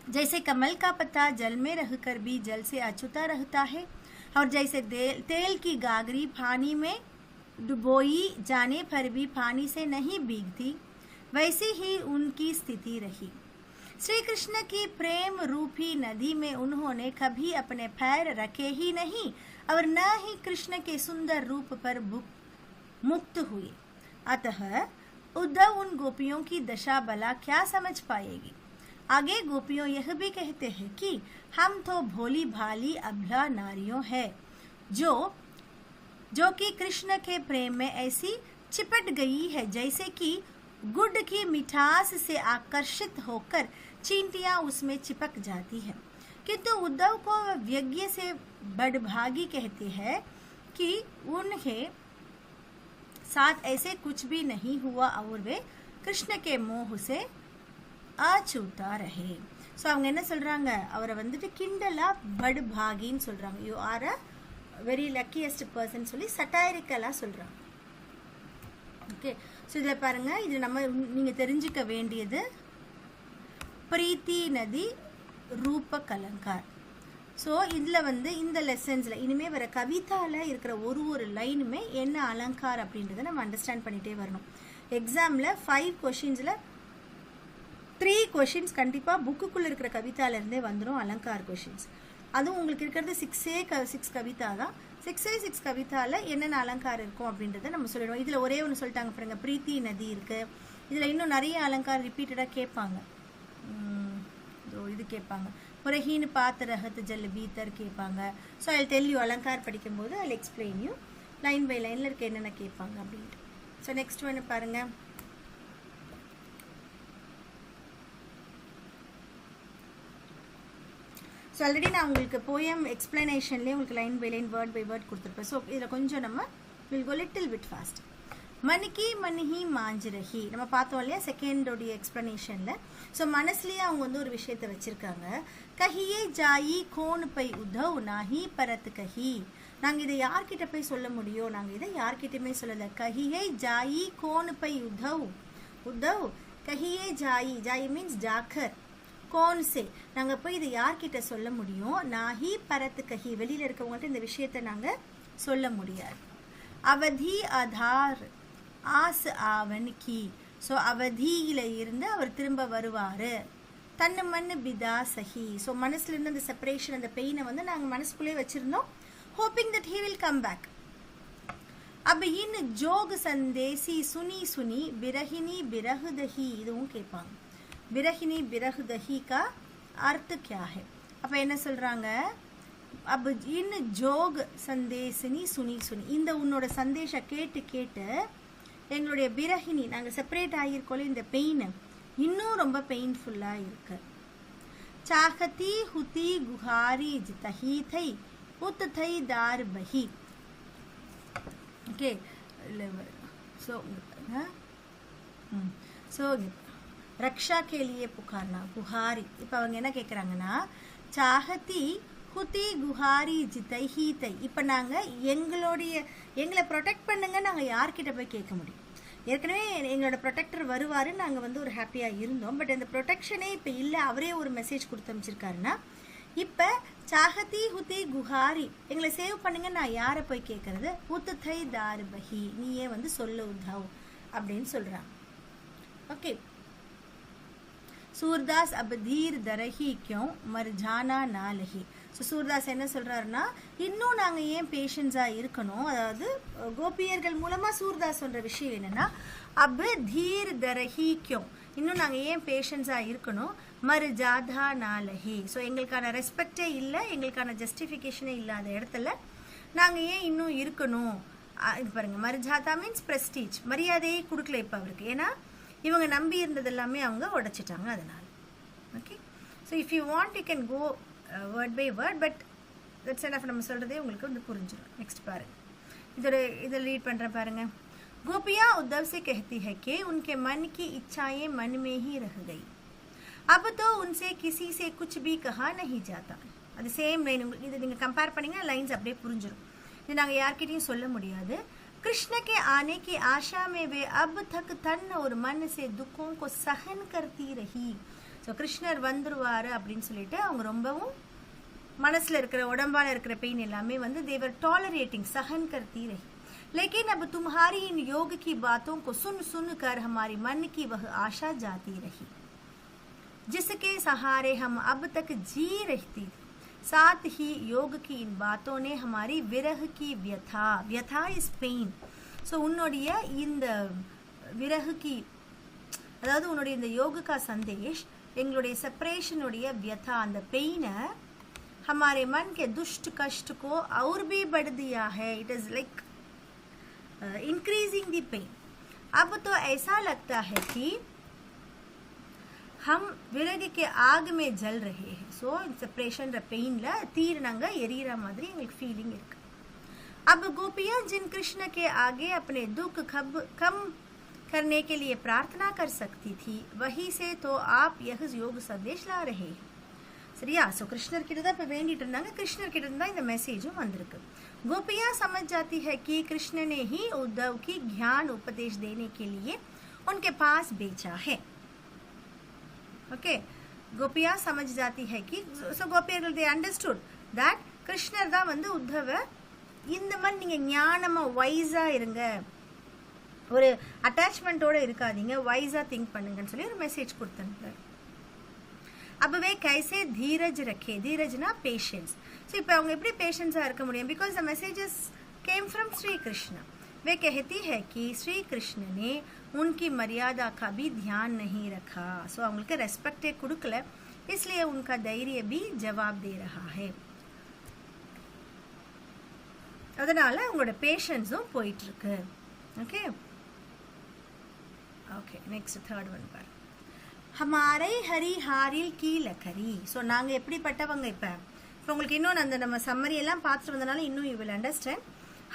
S1: जैसे कमल का पत्ता जल में रहकर भी जल से अछूता रहता है, और जैसे तेल की गागरी पानी में डुबोई जाने पर भी पानी से नहीं भीगती, वैसी ही उनकी स्थिति रही. श्री कृष्ण की प्रेम रूपी नदी में उन्होंने कभी अपने पैर रखे ही नहीं, और न ही कृष्ण के सुंदर रूप पर मुक्त हुए. अतः उद्धव उन गोपियों की दशा भला क्या समझ पाएगी. आगे गोपियों यह भी कहते हैं कि हम तो भोली भाली अबला नारियों है, जो कि कृष्ण के प्रेम में ऐसी चिपट गई है जैसे कि गुड़ की मिठास से आकर्षित होकर चींटियां उसमें चिपक जाती है. किंतु उद्धव को व्यज्ञ से बड़भागी कहते हैं कि उन्हें साथ ऐसे कुछ भी नहीं हुआ और वे कृष्ण के मोह से अछूता रहे. ஸோ அவங்க என்ன சொல்கிறாங்க, அவரை வந்துட்டு கிண்டலா படுபாகின்னு சொல்கிறாங்க. You are a very luckiest person சொல்லி சட்டாரிக்கலாக சொல்கிறாங்க. ஓகே, ஸோ இதில் பாருங்கள், இது நம்ம நீங்கள் தெரிஞ்சுக்க வேண்டியது பிரீத்தி நதி ரூபக் அலங்கார். ஸோ இதில் வந்து இந்த லெசன்ஸில் இனிமேல் வர கவிதாவில் இருக்கிற ஒரு லைனுமே என்ன அலங்கார் அப்படின்றத நம்ம அண்டர்ஸ்டாண்ட் பண்ணிகிட்டே வரணும். எக்ஸாமில் 5 கொஷின்ஸில் 3 கொஷின்ஸ் கண்டிப்பாக புக்குக்குள்ளே இருக்கிற கவிதாலேருந்தே வந்துடும் அலங்கார் கொஷின்ஸ். அதுவும் உங்களுக்கு இருக்கிறது 6 கவிதா தான். 6 கவிதாவில் என்னென்ன அலங்காரம் இருக்கும் அப்படின்றத நம்ம சொல்லிடுவோம். இதில் ஒரே ஒன்று சொல்லிட்டாங்க பாருங்க, பிரீத்தி நதி இருக்குது. இதில் இன்னும் நிறைய அலங்காரம் ரிப்பீட்டடாக கேட்பாங்க. இது கேட்பாங்க, ஒரு ஹீனு பார்த்து ரகத்து ஜல் பீத்தர் கேட்பாங்க. ஸோ ஐ டெல் யூ, அலங்கார் படிக்கும்போது I explain you line by லைனில் இருக்க என்னென்ன கேட்பாங்க அப்படின்ட்டு. ஸோ நெக்ஸ்ட் ஒன்று பாருங்கள். ஸோ ஆல்ரெடி நான் உங்களுக்கு போயம் எக்ஸ்பிளனேஷன்லேயே உங்களுக்கு line by line word by word கொடுத்துருப்பேன். ஸோ இதில் கொஞ்சம் நம்ம will go little bit fast. மணிக்கி மணிஹி மாஞ்சிரஹி நம்ம பார்த்தோம் இல்லையா செகண்டோடைய எக்ஸ்பிளனேஷனில். ஸோ மனசுலேயே அவங்க வந்து ஒரு விஷயத்தை வச்சுருக்காங்க. கஹியே ஜாயி கோன் பை உதவ் நாஹி பரத் கஹி. நாங்கள் இதை யார்கிட்ட போய் சொல்ல முடியும், நாங்கள் இதை யார்கிட்டயுமே சொல்லலை. கஹியே ஜாயி கோன் பை உதவ் உதவ் கஹியே ஜாயி, ஜாயி மீன்ஸ் ஜாக்கர், கோன் சே நாங்கள் போய் இதை யார்கிட்ட சொல்ல முடியும். நாஹி பரத் கஹி, வெளியில் இருக்கவங்கள்ட்ட இந்த விஷயத்தை நாங்கள் சொல்ல முடியாது. அவதி ஆதார் ஆஸ் ஆவன் கி. ஸோ அவதியில இருந்து அவர் திரும்ப வருவார். தன்னு மண்ணு பிதா சஹி. ஸோ மனசுலேருந்து அந்த செப்பரேஷன், அந்த பெயினை வந்து நாங்கள் மனசுக்குள்ளே வச்சுருந்தோம், hoping that he will come back. अब इन जोग संदेसी सुनी सुनी बिरहिनी बिरहदही இதுவும் கேட்பாங்க. बिरहिनी बिरहदही का अर्थ क्या है? அப்போ என்ன சொல்கிறாங்க, अब इन जोग संदेसिनी सुनी सुनी, இந்த உன்னோட சந்தேஷம் கேட்டு கேட்டு எங்களுடைய பிரஹினி, நாங்கள் செப்பரேட் ஆகியிருக்கோல, இந்த பெயின் இன்னும் ரொம்ப பெயின்ஃபுல்லாக இருக்கு. சாகதி ஹுதி குஹாரி ஜிதஹி தை உத் தை தார் பஹி. ஓகே, ஸோ ரக்ஷா கேலியே புகார்னா குஹாரி. இப்போ அவங்க என்ன கேட்குறாங்கன்னா, சாகதி ஹுதி குஹாரி ஜிதைஹி தை. இப்போ நாங்கள் எங்களை ப்ரொடெக்ட் பண்ணுங்க, நாங்கள் யார்கிட்ட போய் கேட்க முடியும்? ஏற்கனவே எங்களோட ப்ரொடெக்டர் வருவார், நாங்கள் வந்து ஒரு ஹாப்பியாக இருந்தோம். பட் அந்த ப்ரொடெக்ஷனே இப்போ இல்லை, அவரே ஒரு மெசேஜ் கொடுத்து அமைச்சிருக்காருன்னா, இப்போ சாகதி ஹுதி குஹாரி, எங்களை சேவ் பண்ணுங்க, நான் யாரை போய் கேட்கறது? உத்து தை தார் பஹி, நீயே வந்து சொல்ல உத்தவ் அப்படின்னு சொல்கிறாங்க. ஓகே, சூர்தாஸ் அப் தீர் தரஹி கியோं மர்ஜானா நாலஹி. ஸோ சூர்தாஸ் என்ன சொல்கிறாருன்னா, இன்னும் நாங்கள் ஏன் பேஷன்ஸாக இருக்கணும், அதாவது கோபியர்கள் மூலமாக சூர்தாஸ் சொல்கிற விஷயம் என்னென்னா, அப் தீர் தரஹி கியோं, இன்னும் நாங்கள் ஏன் பேஷன்ஸாக இருக்கணும், மர்ஜாதா நாலஹி. ஸோ எங்களுக்கான ரெஸ்பெக்டே இல்லை, எங்களுக்கான ஜஸ்டிஃபிகேஷனே இல்லாத இடத்துல நாங்கள் ஏன் இன்னும் இருக்கணும்? இது பாருங்கள், மர்ஜாதா மீன்ஸ் ப்ரெஸ்டீஜ், மரியாதையே கொடுக்கல இப்போ அவருக்கு. ஏன்னா இவங்க நம்பி இருந்தது எல்லாமே அவங்க உடைச்சிட்டாங்க, அதனால். Okay, so if you want you can go word by word, but that's enough. நம்ம சொல்கிறதே உங்களுக்கு வந்து புரிஞ்சிடும். நெக்ஸ்ட் பாருங்கள், இதில் ரீட் பண்ணுறேன் பாருங்கள். गोपियाँ उद्धव से कहती है कि उनके मन की इच्छाएं मन में ही रह गई, अब तो उनसे किसी से कुछ भी कहा नहीं जाता. அது சேம் லைன். இது நீங்கள் கம்பேர் பண்ணிங்கன்னா லைன்ஸ் அப்படியே புரிஞ்சிடும். இது நாங்கள் யார்கிட்டையும் சொல்ல முடியாது. कृष्ण के आने की आशा में वे अब तक तन और मन से दुखों को सहन करती रही. ஸோ கிருஷ்ணர் வந்துருவார் அப்படின்னு சொல்லிட்டு அவங்க ரொம்பவும் மனசில் இருக்கிற உடம்பால் இருக்கிற பெயின் எல்லாமே வந்து தேவர் டாலரேட்டிங், सहन करती रही. लेकिन अब तुम्हारी इन योग की बातों को सुन सुन कर हमारी मन की वह आशा जाती रही, जिसके सहारे हम अब तक जी रहती थी. साथ ही योग की इन बातों ने हमारी विरह की व्यथा इज पेन. ஸோ உன்னுடைய இந்த விரகு கி, அதாவது உன்னுடைய இந்த யோக கா சந்தேஷ், எங்களுடைய செப்பரேஷனுடைய व्यथा, அந்த பெயினை हमारे मन के दुष्ट कष्ट को और भी बढ़ दिया है. It is like increasing the pain. अब तो ऐसा लगता है कि हम विरग के आग में जल रहे हैं. ஸோ செப்பரேஷன் பெயின்ல தீர்னாங்க எரியிற மாதிரி எங்களுக்கு ஃபீலிங் இருக்கு. अब गोपियाँ जिन कृष्ण के आगे अपने दुख कम करने के लिए प्रार्थना कर सकती थी, वही से तो आप यह योग संदेश ला रहे हैं. சரியா? ஸோ கிருஷ்ணர் கிட்ட தான் இப்போ வேண்டிட்டு இருந்தாங்க, கிருஷ்ணர் கிட்ட இருந்தா இந்த மெசேஜும் வந்திருக்கு. गोपियां समझ जाती है कि कृष्ण ने ही उद्धव की ज्ञान उपदेश देने के लिए उनके पास भेजा है. ओके, गोपियां समझ जाती है कि so गोपियர்கள் they understood that கிருஷ்ணர் தான் வந்து உத்தவ இந்த மாதிரி நீங்க ஞானமா வைஸா இருங்க, ஒரு அட்டாச்மெண்டோட இருக்காதீங்க, வைஸா திங்க் பண்ணுங்கன்னு சொல்லி ஒரு மெசேஜ் கொடுத்தாங்க. अब वे कैसे धीरज रखे, धीरजना पेशेंस. सो இப்போ அவங்க எப்படி பேஷன்ஸா இருக்க முடியும்? Because the messages came from Shri Krishna. वे कहती है कि श्री कृष्ण ने उनकी मर्यादा का भी ध्यान नहीं रखा. सो அவங்களுக்கு ரெஸ்பெக்டே கொடுக்கல, इसलिए उनका धैर्य भी जवाब दे रहा है. அதனால அவங்களோட பேஷன்ஸும் போயிட்டு இருக்கு. Okay okay, next third one பாரு. हमारे हरी हारिल की लकरी. ஸோ நாங்கள் எப்படிப்பட்டவங்க? இப்போ உங்களுக்கு இன்னொன்று அந்த நம்ம சம்மரி எல்லாம் பார்த்துட்டு வந்தனால இன்னும் யூ வில் அண்டர்ஸ்டாண்ட்.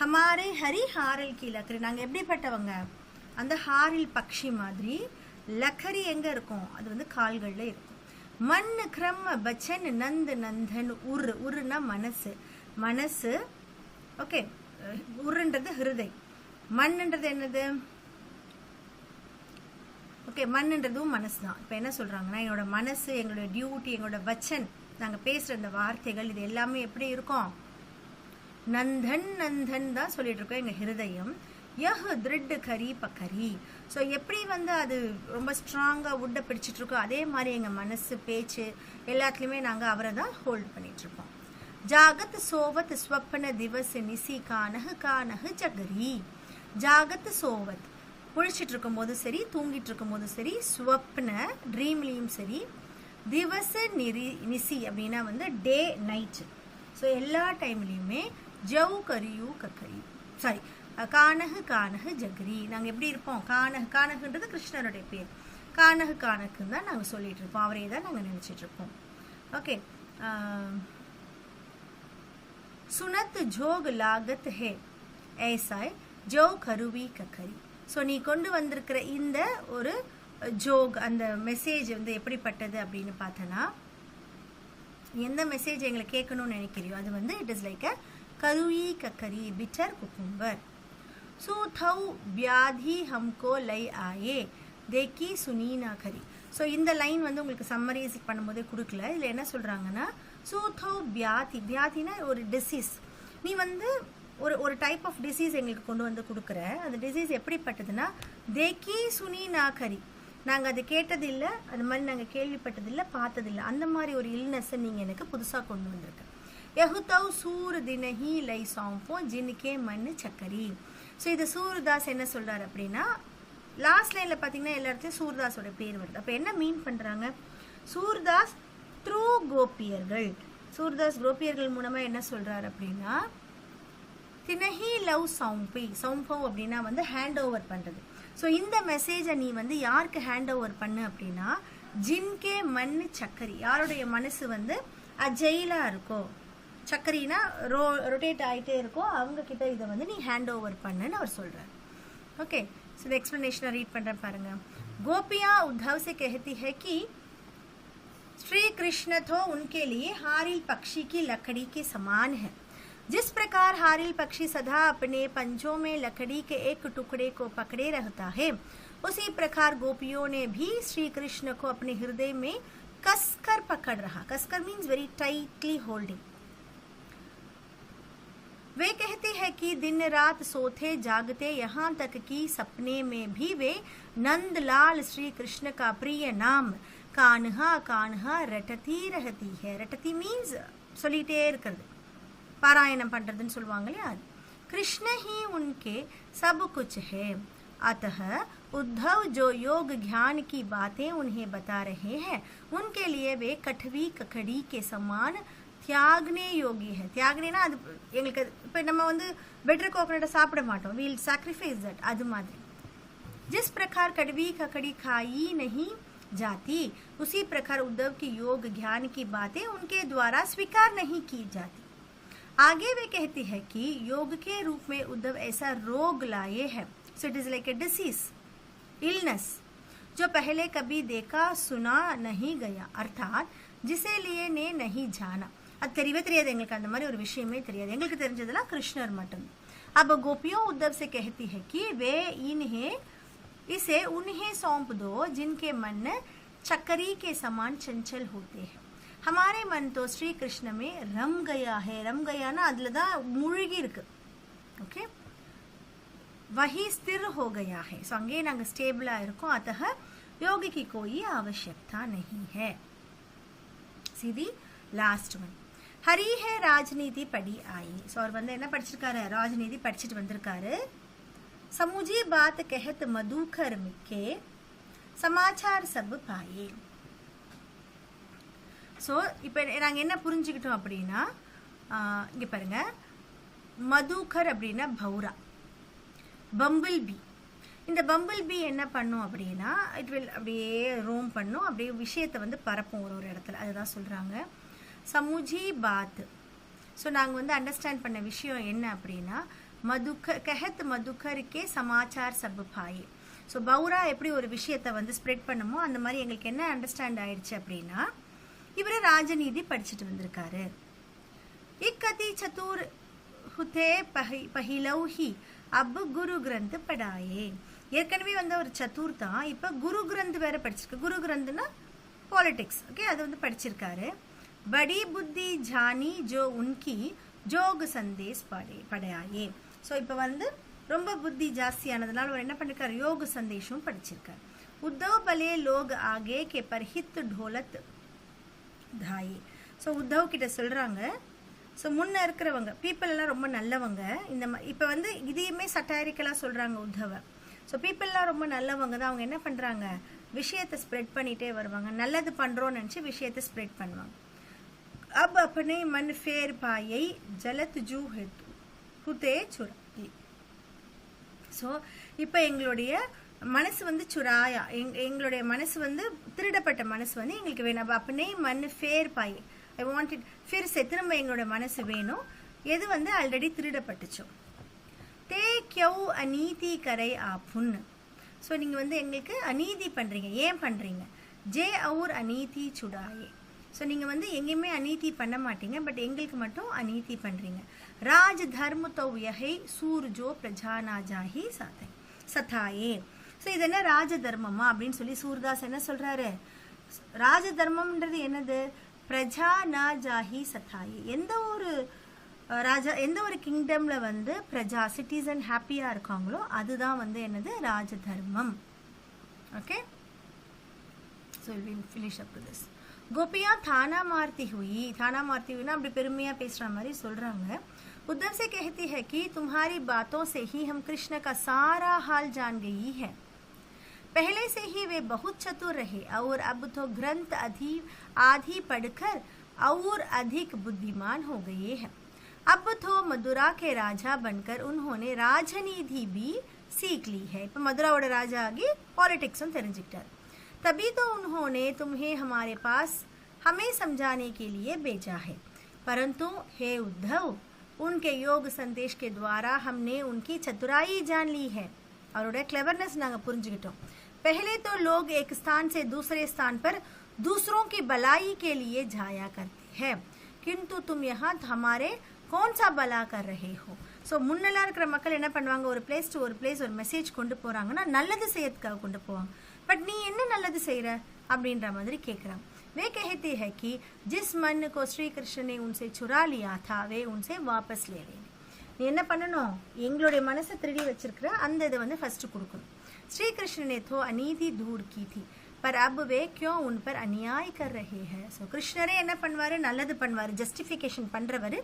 S1: ஹமாரே ஹரி ஹாரில் கி லக்கரி, நாங்கள் எப்படிப்பட்டவங்க? அந்த ஹாரில் பக்ஷி மாதிரி. லக்கரி எங்கே இருக்கும்? அது வந்து கால்களில் இருக்கும். மண் கிரம பச்சன் நந்து நந்தன் உரு, உருன்னா மனசு, மனசு. ஓகே, உருன்றது ஹிருதய், மண்ன்றது என்னது? ஓகே, மண்ன்றதும் மனசு தான். இப்போ என்ன சொல்கிறாங்கன்னா, என்னோட மனசு, எங்களோட டியூட்டி, எங்களோட வச்சன், நாங்கள் பேசுகிற அந்த வார்த்தைகள், இது எல்லாமே எப்படி இருக்கும்? நந்தன் நந்தன் தான் சொல்லிட்டு இருக்கோம். எங்கள் ஹிருதயம் யஹ் திருட் கரி பக்கரி. ஸோ எப்படி வந்து அது ரொம்ப ஸ்ட்ராங்காக உட்டை பிடிச்சிட்டு இருக்கோம், அதே மாதிரி எங்கள் மனசு, பேச்சு எல்லாத்துலேயுமே நாங்கள் அவரை தான் ஹோல்ட் பண்ணிகிட்ருக்கோம். ஜாகத் சோவத் ஸ்வப்ன திவஸ் நிசி கானஹ் கானஹ் ஜகரி. ஜாகத் சோவத் முழிச்சிட்டு இருக்கும் போது சரி, தூங்கிட்டு இருக்கும் போது சரி, ஸ்வப்ன ட்ரீம்லேயும் சரி, திவச நிசி அப்படின்னா வந்து டே நைட். ஸோ எல்லா டைம்லேயுமே ஜவ் கரியூ கக்கரி, சாரி கானஹு கானஹு ஜகரி. நாங்கள் எப்படி இருப்போம்? கானஹு, கானஹுன்றது கிருஷ்ணருடைய பேர், கானஹு கானஹுன்னு தான் நாங்கள் சொல்லிட்டு இருப்போம், அவரே தான் நாங்கள் நினச்சிட்டு இருப்போம். ஓகே, சுனத் ஜோக் லாகத் ஹே ஏசாய் ஜோ கருவி கக்கரி. ஸோ நீ கொண்டு வந்திருக்கிற இந்த ஒரு ஜோக், அந்த மெசேஜ் வந்து எப்படிப்பட்டது அப்படின்னு பார்த்தனா, எந்த மெசேஜ் எங்களை கேட்கணும்னு நினைக்கிறியோ அது வந்து இட் இஸ் லைக் அ கருவி கக்கரி பிட்டர் குக்கும்பர். சூ தௌ வியாதி ஹம்கோ லை ஆயே தேக்கி சுனீனா கரி. ஸோ இந்த லைன் வந்து உங்களுக்கு சம்மரைஸ் பண்ணும்போதே கொடுக்கல. இதில் என்ன சொல்கிறாங்கன்னா, சூ தௌ வியாதி, வியாதினா ஒரு டிசீஸ், நீ வந்து ஒரு டைப் ஆஃப் டிசீஸ் எங்களுக்கு கொண்டு வந்து கொடுக்குற. அந்த டிசீஸ் எப்படிப்பட்டதுன்னா, தேக்கி சுனி நாக்கரி, நாங்கள் அது கேட்டதில்லை, அது மாதிரி நாங்கள் கேள்விப்பட்டதில்லை, பார்த்ததில்லை, அந்த மாதிரி ஒரு இல்னஸை நீங்கள் எனக்கு புதுசாக கொண்டு வந்திருக்க. யஹுதவ் சூர் தினஹி லை சாம்போ ஜின்கே மண் சக்கரி. ஸோ இது சூர்தாஸ் என்ன சொல்கிறார் அப்படின்னா, லாஸ்ட் லைனில் பார்த்தீங்கன்னா எல்லா இடத்துலையும் சூர்தாஸோட பேர் வருது. அப்போ என்ன மீன் பண்ணுறாங்க? சூர்தாஸ் த்ரூ கோபியர்கள், சூர்தாஸ் கோபியர்கள் மூலமாக என்ன சொல்கிறார் அப்படின்னா, தினஹி லவ் சௌம்பி, சௌம்பவ் அப்படின்னா வந்து ஹேண்ட் ஓவர் பண்ணுறது. ஸோ இந்த மெசேஜை நீ வந்து யாருக்கு ஹேண்ட் ஓவர் பண்ணு அப்படின்னா, ஜின்கே மண் சக்கரி, யாருடைய மனசு வந்து அஜெயிலாக இருக்கோ, சக்கரினா ரொட்டேட் ஆகிட்டே இருக்கோ, அவங்க கிட்ட இதை வந்து நீ ஹேண்ட் ஓவர் பண்ணுன்னு அவர் சொல்கிறார். ஓகே, ஸோ இந்த எக்ஸ்ப்ளனேஷனை ரீட் பண்ணுறேன் பாருங்க. गोपियां उद्धव से कहती है कि श्री कृष्ण तो उनके लिए हारिल पक्षी की लकड़ी के समान है. जिस प्रकार हारिल पक्षी सदा अपने पंजों में लकड़ी के एक टुकड़े को पकड़े रहता है, उसी प्रकार गोपियों ने भी श्री कृष्ण को अपने हृदय में कसकर पकड़ रहा. कसकर मीन्स वेरी टाइटली होल्डिंग. वे कहते हैं कि दिन रात सोते जागते यहाँ तक कि सपने में भी वे नंदलाल श्री कृष्ण का प्रिय नाम कान्हा कान्हा रटती रहती है. रटती मीन्स சொல்லிட்டே இருக்கிறது, பாராயணம் பண்றதுன்னு சொல்லுவாங்க இல்லையா. कृष्ण ही उनके सब कुछ है. अतः उद्धव जो योग ज्ञान की बातें उन्हें बता रहे हैं, उनके लिए वे कठवी ककड़ी के समान தியாகனே யோகி है. தியாகனேனா அது எங்களுக்கு இப்போ நம்ம வந்து பெட்டர் கோகனட்டை சாப்பிட மாட்டோம், वील sacrifice that, அது மாதிரி. जिस प्रकार कड़वी ककड़ी खाई नहीं जाती, उसी प्रकार उद्धव की योग ज्ञान की बातें उनके द्वारा स्वीकार नहीं की जाती. आगे वे कहती है कि योग के रूप में उद्धव ऐसा रोग लाए हैं, so it is like a disease, illness, जो पहले कभी देखा सुना नहीं गया. अर्थात जिसे लिए ने नहीं जाना அது தெரியவே தெரியாது எங்களுக்கு அந்த மாதிரி ஒரு விஷயமே தெரியாது எங்களுக்கு தெரிஞ்சதெல்லாம் கிருஷ்ணர் மட்டும் अब गोपियों उद्धव से कहती है कि वे इसे उन्हें सौंप दो जिनके मन चक्करी के समान चंचल होते हैं हमारे मन तो श्री कृष्ण में रम गया है रम गया ना அதுல தான் மூழ்கி இருக்கு ओके वही स्थिर हो गया है सो अंगे नांग स्टेबल आயிருக்கோம் अतः योग की कोई आवश्यकता नहीं है सीधी लास्ट वन हरी है राजनीति पढ़ी आई सो और வந்து என்ன படிச்சிருக்காரு ராஜநீதி படிச்சிட்டு வந்திருக்காரு समूची बात कहत मधुकर मिके समाचार सब पाए सो இப்போ நாங்க என்ன புரிஞ்சிக்கிட்டோம் அப்படினா இங்க பாருங்க மதுகர் அப்படினா பௌரா பம்பிள் பீ இந்த பம்பிள் பீ என்ன பண்ணும் அப்படினா இட் will அப்படியே ரோம் பண்ணும் அப்படியே விஷயத்தை வந்து பரப்பும் ஒரு இடத்துல அதுதான் சொல்றாங்க समूची बात सो நாங்க வந்து அண்டர்ஸ்டாண்ட் பண்ண விஷயம் என்ன அப்படினா மதுகர் कहत मधुकर के समाचार सब पाए सो பௌரா எப்படி ஒரு விஷயத்தை வந்து ஸ்ப்ரெட் பண்ணுமோ அந்த மாதிரி உங்களுக்கு என்ன அண்டர்ஸ்டாண்ட் ஆயிருச்சு அப்படினா இவரே ராஜநீதி படிச்சிட்டு வந்திருக்காரு इकति चतुर हुते पहिलौ ही अब गुरु ग्रंथ पढ़ाए ஏற்கனவே வந்து ஒரு சதுர் தான் இப்போ குரு கிரந்த் வேற படிச்சிருக்கு குரு கிரந்த்னா பாலிடிக்ஸ் ஓகே அது வந்து படிச்சிருக்காரு बड़ी बुद्धि जानी जो उनकी जोग संदेश पढ़ाए सो இப்போ வந்து ரொம்ப புத்தி ஜாஸ்தியானதுனால அவர் என்ன பண்ணிருக்காரு யோக சந்தேஷம் படிச்சிருக்காரு उद्धव भले लोग आगे के परहित ढोलत धाये सो उद्धव கிட்ட சொல்றாங்க சோ முன்ன இருக்கிறவங்க people எல்லாம் ரொம்ப நல்லவங்க இந்த இப்போ வந்து இதையுமே சட்டாரிக்கலா சொல்றாங்க உத்தவ சோ people எல்லாம் ரொம்ப நல்லவங்க தான் அவங்க என்ன பண்றாங்க விஷயத்தை ஸ்ப்ரெட் பண்ணிட்டே வருவாங்க நல்லது பண்றோம்னு நினைச்சு விஷயத்தை ஸ்ப்ரெட் பண்ணுவாங்க अब अपने मन फेर पाए जलत जू हुते चुराई सो இப்போ எங்களுடைய மனசு வந்து சுராயா எங்களுடைய மனசு வந்து திருடப்பட்ட மனசு வந்து எங்களுக்கு வேணும் अब अपने मन फेर पाए I want it फिर से திரும்ப எங்களுடைய மனசு வேணும் எது வந்து ஆல்ரெடி திருடப்பட்டுச்சோ ते क्यों अनीति करे आपुन सो நீங்க வந்து எங்களுக்கு அநீதி பண்றீங்க ஏன் பண்றீங்க जे और अनीति छुड़ाए सो நீங்க வந்து எங்கேயுமே அநீதி பண்ண மாட்டீங்க பட் எங்களுக்கு மட்டும் அநீதி பண்றீங்க राज धर्म तो यही सूरजो प्रजा ना जाही सताए सो இது என்ன ராஜ தர்மமா அப்படினு சொல்லி சூர்தாஸ் என்ன சொல்றாரு ராஜ தர்மம்ன்றது என்னது பிரஜா ना जाही सताए எந்த ஒரு ராஜா எந்த ஒரு கிங்டம்ல வந்து பிரஜா சிட்டிசன் ஹாப்பியா இருக்காங்களோ அதுதான் வந்து என்னது ராஜ தர்மம் okay so we will finish up to this गोपियां थाना मारती हुई ना அப்படி பெருமையா பேசுற மாதிரி சொல்றாங்க उद्धव से कहती है कि तुम्हारी बातों से ही हम कृष्ण का सारा हाल जान गई है पहले से ही वे बहुत चतुर रहे और अब तो ग्रंथ आधी पढ़कर और अधिक बुद्धिमान हो गए हैं अब तो मदुरा के राजा बनकर उन्होंने राजनीति भी सीख ली है இப்போ மதுராவோட ராஜா ஆகி பாலிடிக்ஸும் தெரிஞ்சுக்கிட்டார் तभी तो उन्होंने तुम्हें हमारे पास हमें समझाने के लिए भेजा है परंतु हे उद्धव उनके योग संदेश के द्वारा हमने उनकी चतुराई जान ली है और उनका क्लेवरनेस नांगा पुरिंजिकिटोम पहले तो लोग एक स्थान से दूसरे स्थान पर दूसरों की भलाई के लिए जाया करते हैं किंतु तुम यहाँ हमारे कौन सा भला कर रहे हो सो முன்னெல்லாம் இருக்கிற மக்கள் என்ன பண்ணுவாங்க ஒரு பிளேஸ் டு ஒரு பிளேஸ் ஒரு மெசேஜ் கொண்டு போறாங்கன்னா நல்லது செய்யறதுக்காக கொண்டு போவாங்க बट நீ என்ன நல்லது செய்யற அப்படின்ற மாதிரி கேக்குறாங்க वे कहते हैं कि जिस मन को श्री कृष्ण ने उनसे चुरा लिया था वे उनसे वापस ले लेंगे நீ என்ன பண்ணணும் எங்களுடைய மனசை திருடி வச்சிருக்கிற அந்த இதை வந்து ஃபர்ஸ்ட் கொடுக்கணும் श्री कृष्ण ने तो अनीति दूर की थी पर अब वे क्यों उन पर अन्याय कर रहे हैं सो கிருஷ்ணரே என்ன பண்ணுவாரு நல்லது பண்ணுவாரு ஜஸ்டிஃபிகேஷன் பண்றவர்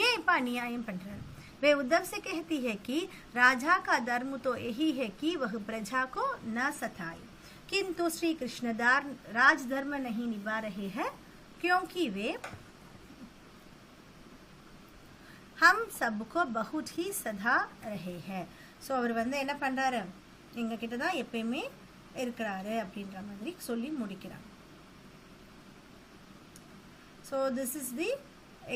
S1: ஏன் இப்ப அநியாயம் பண்றாரு वे उद्धव से कहती है कि राजा का धर्म तो यही है कि वह प्रजा को न सताए किंतु श्री कृष्णदार राजधर्म नहीं निभा रहे हैं क्योंकि वे हम सबको बहुत ही सदा रहे हैं सो அவர் வந்து என்ன பண்றாரு எங்க கிட்ட தான் எப்பவுமே இருக்கிறாரு அப்படின்ற மாதிரி சொல்லி முடிக்கிறாங்க so this is the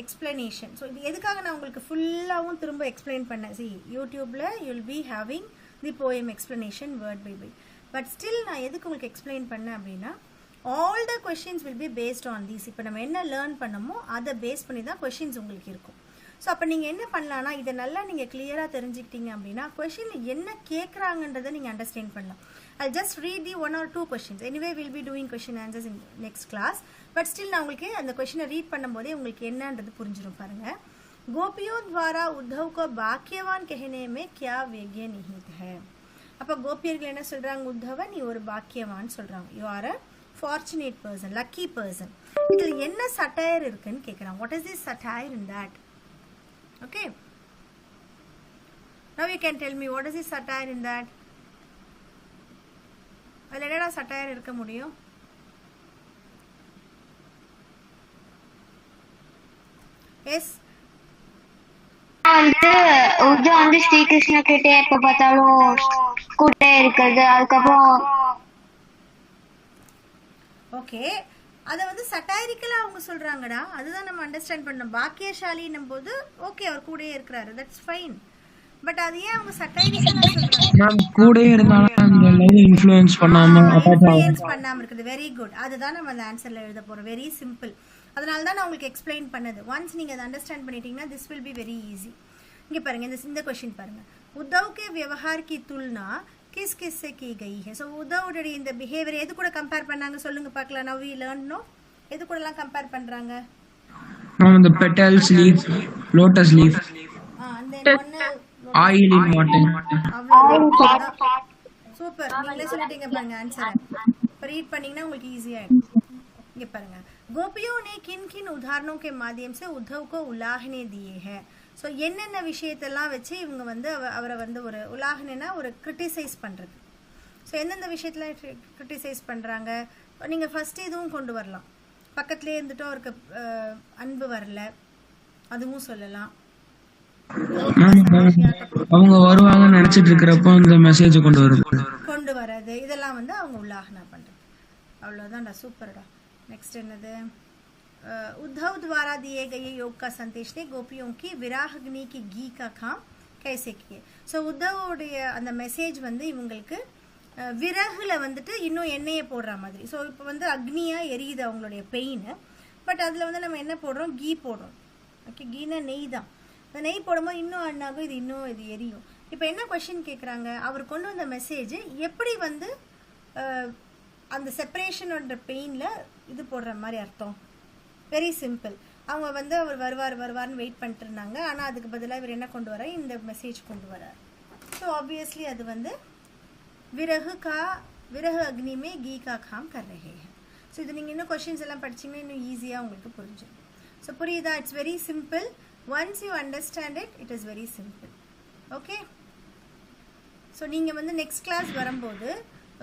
S1: explanation so இது எதுக்காக நான் உங்களுக்கு ஃபுல்லாவும் திரும்ப எக்ஸ்பிளைன் பண்ணேன் see YouTubeல you will be having the poem explanation word by word but still நான் எதுக்கு உங்களுக்கு எக்ஸ்பிளைன் பண்ணேன் அப்படினா all the questions will be based on these. இப்போ நம்ம என்ன லேர்ன் பண்ணமோ அதை பேஸ் பண்ணி தான் கொஷின்ஸ் உங்களுக்கு இருக்கும். ஸோ அப்போ நீங்கள் என்ன பண்ணலான்னா இதை நல்லா நீங்கள் கிளியராக தெரிஞ்சுக்கிட்டீங்க அப்படின்னா கொஷின் என்ன கேட்குறாங்கன்றதை நீங்கள் அண்டர்ஸ்டாண்ட் பண்ணலாம். I'll just read the 1 or 2 questions. Anyway, we'll be doing question answers in next class. But still நான் உங்களுக்கு அந்த கொஷினை ரீட் பண்ணும்போதே உங்களுக்கு என்னன்றது புரிஞ்சிடும் பாருங்க. गोपियों द्वारा उद्धव को भाग्यवान कहने में क्या वेग्य निहित है. அப்போ கோபியர்கள் என்ன சொல்றாங்க, உத்தவ நீ ஒரு பாக்கியவான் சொல்றாங்க. You are a fortunate person, lucky person. இதுல என்ன சட்டையர் இருக்குன்னு கேக்குறாங்க. What is this satire in that? Okay. Now you can tell me what is this satire in that? அதுல என்னடா சட்டையர் இருக்க முடியும்? எஸ்
S2: வந்து உத்தவ் வந்து ஸ்ரீகிருஷ்ண கிட்ட எப்ப பார்த்தாலும் கூட்டே இருக்கிறது. அதுக்கப்புறம்
S1: ஓகே, அதை வந்து சட்டைரிக்கலா அவங்க சொல்றாங்கடா, அதுதான் நம்ம அண்டர்ஸ்டாண்ட் பண்ணணும். பாக்கியசாலின்னும் போது ஓகே அவர் கூடயே இருக்கிறாரு, தட்ஸ் ஃபைன். பட் அது ஏன் அவங்க சட்டைரிக்கலா சொல்றாங்க?
S3: நான் கூடயே இருந்தாலும் அந்த லைன் இன்ஃப்ளூயன்ஸ் பண்ணாம
S1: இருக்குது. வெரி குட், அதுதான் நம்ம அந்த ஆன்சர்ல எழுத போறோம். Very simple. அதனால தான் நான் உங்களுக்கு எக்ஸ்பிளைன் பண்ணது. ஒன்ஸ் நீங்க அதை அண்டர்ஸ்டாண்ட் பண்ணிட்டீங்கன்னா this will be very easy. இங்க பாருங்க, இந்த क्वेश्चन பாருங்க. उद्धव के व्यवहार की तुलना किस किस से की गई है. सो உத்தவுடைய இந்த பிஹேவியர் எது கூட கம்பேர் பண்ணாங்க சொல்லுங்க பார்க்கலாம். now we learn no எது கூட எல்லாம் கம்பேர் பண்றாங்க?
S3: the petals leaf, lotus leaf,
S1: and then one
S3: oil in water.
S1: Super, நீங்களே சொல்லிட்டீங்க பாருங்க ஆன்சர். இப்போ ரீட் பண்ணீங்கன்னா உங்களுக்கு ஈஸியா இருக்கும். இங்க பாருங்க, गोपियों ने किन किन उदाहरणों के माध्यम से उद्धव को उलाहने दिए हैं. ஸோ என்னென்ன விஷயத்தெல்லாம் வச்சு இவங்க வந்து அவரை வந்து ஒரு உலாகனா ஒரு கிரிட்டிசைஸ் பண்ணுறது. ஸோ எந்தெந்த விஷயத்தில் கிரிட்டிசைஸ் பண்ணுறாங்க நீங்கள் ஃபஸ்ட்டு இதுவும் கொண்டு வரலாம். பக்கத்துலேயே இருந்துட்டோ அவருக்கு அன்பு வரல அதுவும் சொல்லலாம்.
S3: அவங்க வருவாங்கன்னு நினச்சிட்டு இருக்கிறப்போ இந்த மெசேஜ் கொண்டு
S1: வர்றது இதெல்லாம் வந்து அவங்க உலாகனா பண்ணுறது. அவ்வளோதான்டா, சூப்பர்டா. नेक्स्ट என்னது, उद्धव द्वारा दिए गए योग का संदेश ने गोपियों की विराहग्नि की घी का काम कैसे किए. ஸோ உத்தவோடைய அந்த மெசேஜ் வந்து இவங்களுக்கு விறகுல வந்துட்டு இன்னும் எண்ணெயை போடுற மாதிரி. ஸோ இப்போ வந்து அக்னியாக எரியுது அவங்களுடைய பெயின். பட் அதில் வந்து நம்ம என்ன போடுறோம், கீ போடுறோம். ஓகே, கீனா நெய் தான். அந்த நெய் போடும்போது இன்னும் அண்ணாகும், இது எரியும். இப்போ என்ன கொஷின் கேட்குறாங்க, அவர் கொண்டு வந்த மெசேஜ் எப்படி வந்து அந்த செப்பரேஷனோட பெயினில் இது போடுற மாதிரி அர்த்தம். Very simple. அவங்க வந்து அவர் வருவார்னு வெயிட் பண்ணிட்டு இருந்தாங்க. ஆனால் அதுக்கு பதிலாக இவர் என்ன கொண்டு வர, இந்த மெசேஜ் கொண்டு வரார். ஸோ ஆப்வியஸ்லி அது வந்து விறகு அக்னிமே கீ கா காம் கர் ரஹே ஹை. ஸோ இது நீங்கள் இன்னும் கொஷின்ஸ் எல்லாம் படிச்சிங்கன்னா இன்னும் ஈஸியாக உங்களுக்கு புரிஞ்சிடும். ஸோ புரியுதா? It's very simple. Once you understand it is very simple. Okay, so நீங்கள் வந்து நெக்ஸ்ட் கிளாஸ் வரும்போது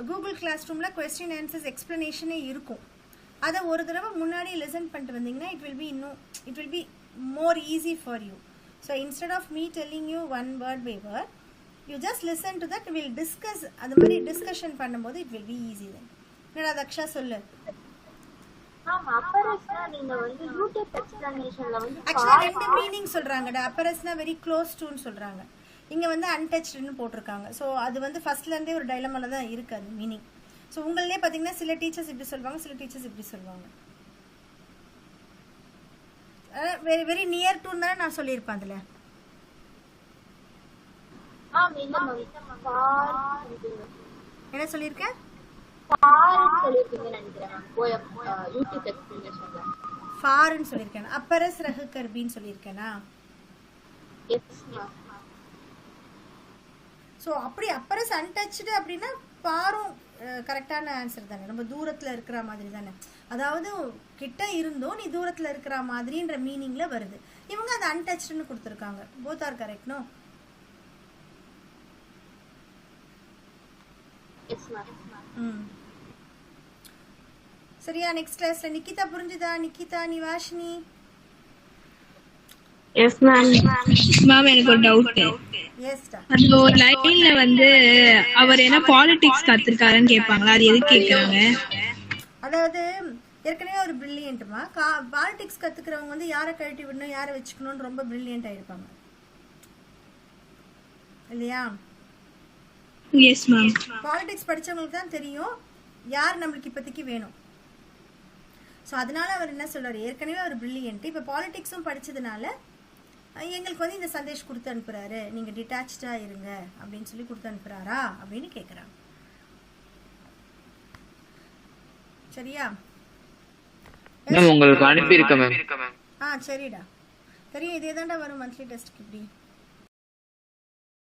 S1: கூகுள் கிளாஸ் ரூமில் கொஸ்டின் ஆன்சர்ஸ் எக்ஸ்ப்ளனேஷனே இருக்கும். அதை ஒரு தடவை முன்னாடி லிசன் பண்ணிட்டு வந்தீங்கன்னா it will be more easy for you. So instead of me telling you one word by word, you just listen to that. Will discuss. அந்த மாதிரி டிஸ்கஷன் பண்ணும்போது இட் வில் பி ஈஸி தான். என்னடா தக்ஷா சொல்லு. ஆக்சுவலா ரெண்டு மீனிங் சொல்றாங்கடா. அப்பரஸ்னா வெரி க்ளோஸ் டுன்னு சொல்றாங்க, இங்க வந்து அன்டச்டுன்னு போட்டிருக்காங்க. ஸோ அது வந்து ஃபர்ஸ்ட்ல இருந்தே ஒரு டைலமால தான் இருக்கு அது மீனிங். ஸோ உங்களே பார்த்தீங்கன்னா சில டீச்சர்ஸ் இப்படி சொல்லுவாங்க, சில டீச்சர்ஸ் இப்படி சொல்லுவாங்க. வெரி வெரி நியர் டு தானே நான் சொல்லியிருப்பேன் அதில். என்ன சொல்லியிருக்கேன்? ஃபார்ன்னு சொல்லியிருக்கேன். அப்பரஸ் ரஹு கர்பின்னு சொல்லியிருக்கேனா? ஸோ அப்படி அப்பரஸ் அன்டச்டு அப்படின்னா பாரும் கரெக்டான ஆன்சர் தானே. ரொம்ப தூரத்தில் இருக்கிற மாதிரி தானே, அதாவது கிட்ட இருந்தோ நீ தூரத்தில் இருக்கிற மாதிரின்ற மீனிங்கில் வருது. இவங்க அதை அன்டச்டுன்னு கொடுத்துருக்காங்க. Both are correct. நோ, சரியா? நெக்ஸ்ட் கிளாஸ்ல நிக்கிதா புரிஞ்சுதா? Nikita, Nivashini.
S4: Yes ma'am. Ma'am எனக்கு ஒரு டவுட்.
S1: எஸ்டா.
S4: அந்த ஒரு லைன்ல வந்து அவர் என்ன பாலிடிக்ஸ் கத்துர்க்காருன்னு கேட்பாங்களா, அது எதுக்கு கேக்குறாங்க?
S1: அதாவது ஏற்கனவே ஒரு பிரில்லியன்ட்மா பாலிடிக்ஸ் கத்துக்கிறவங்க வந்து யாரை கழட்டி விடணும் யாரை வச்சுக்கணும்னு ரொம்ப பிரில்லியன்ட் ஆயிருப்பாங்க இல்லையா?
S4: Yes ma'am.
S1: பாலிடிக்ஸ் படிச்சவங்களுக்கு தான் தெரியும் யார் நம்மளுக்கு இப்போதைக்கு வேணும், ஸோ அதனால அவர் என்ன சொல்றாரு, ஏற்கனவே அவர் பிரில்லியன்ட், இப்போ பாலிடிக்ஸும் படிச்சதுனால எங்களுக்கு வந்து இந்த சந்தேஷ் கொடுத்து அனுப்புறாரு, நீங்க டிட்டாச்சா இருங்க அப்படின்னு சொல்லி கொடுத்து அனுப்புறாரா அப்படின்னு கேட்குறாங்க. சரியா?
S5: உங்களுக்கு அனுப்பி இருக்கேன் மேம்.
S1: சரிடா, தெரியும், இதே தான்டா வரும் மந்த்லி டெஸ்ட்க்கு. இப்படி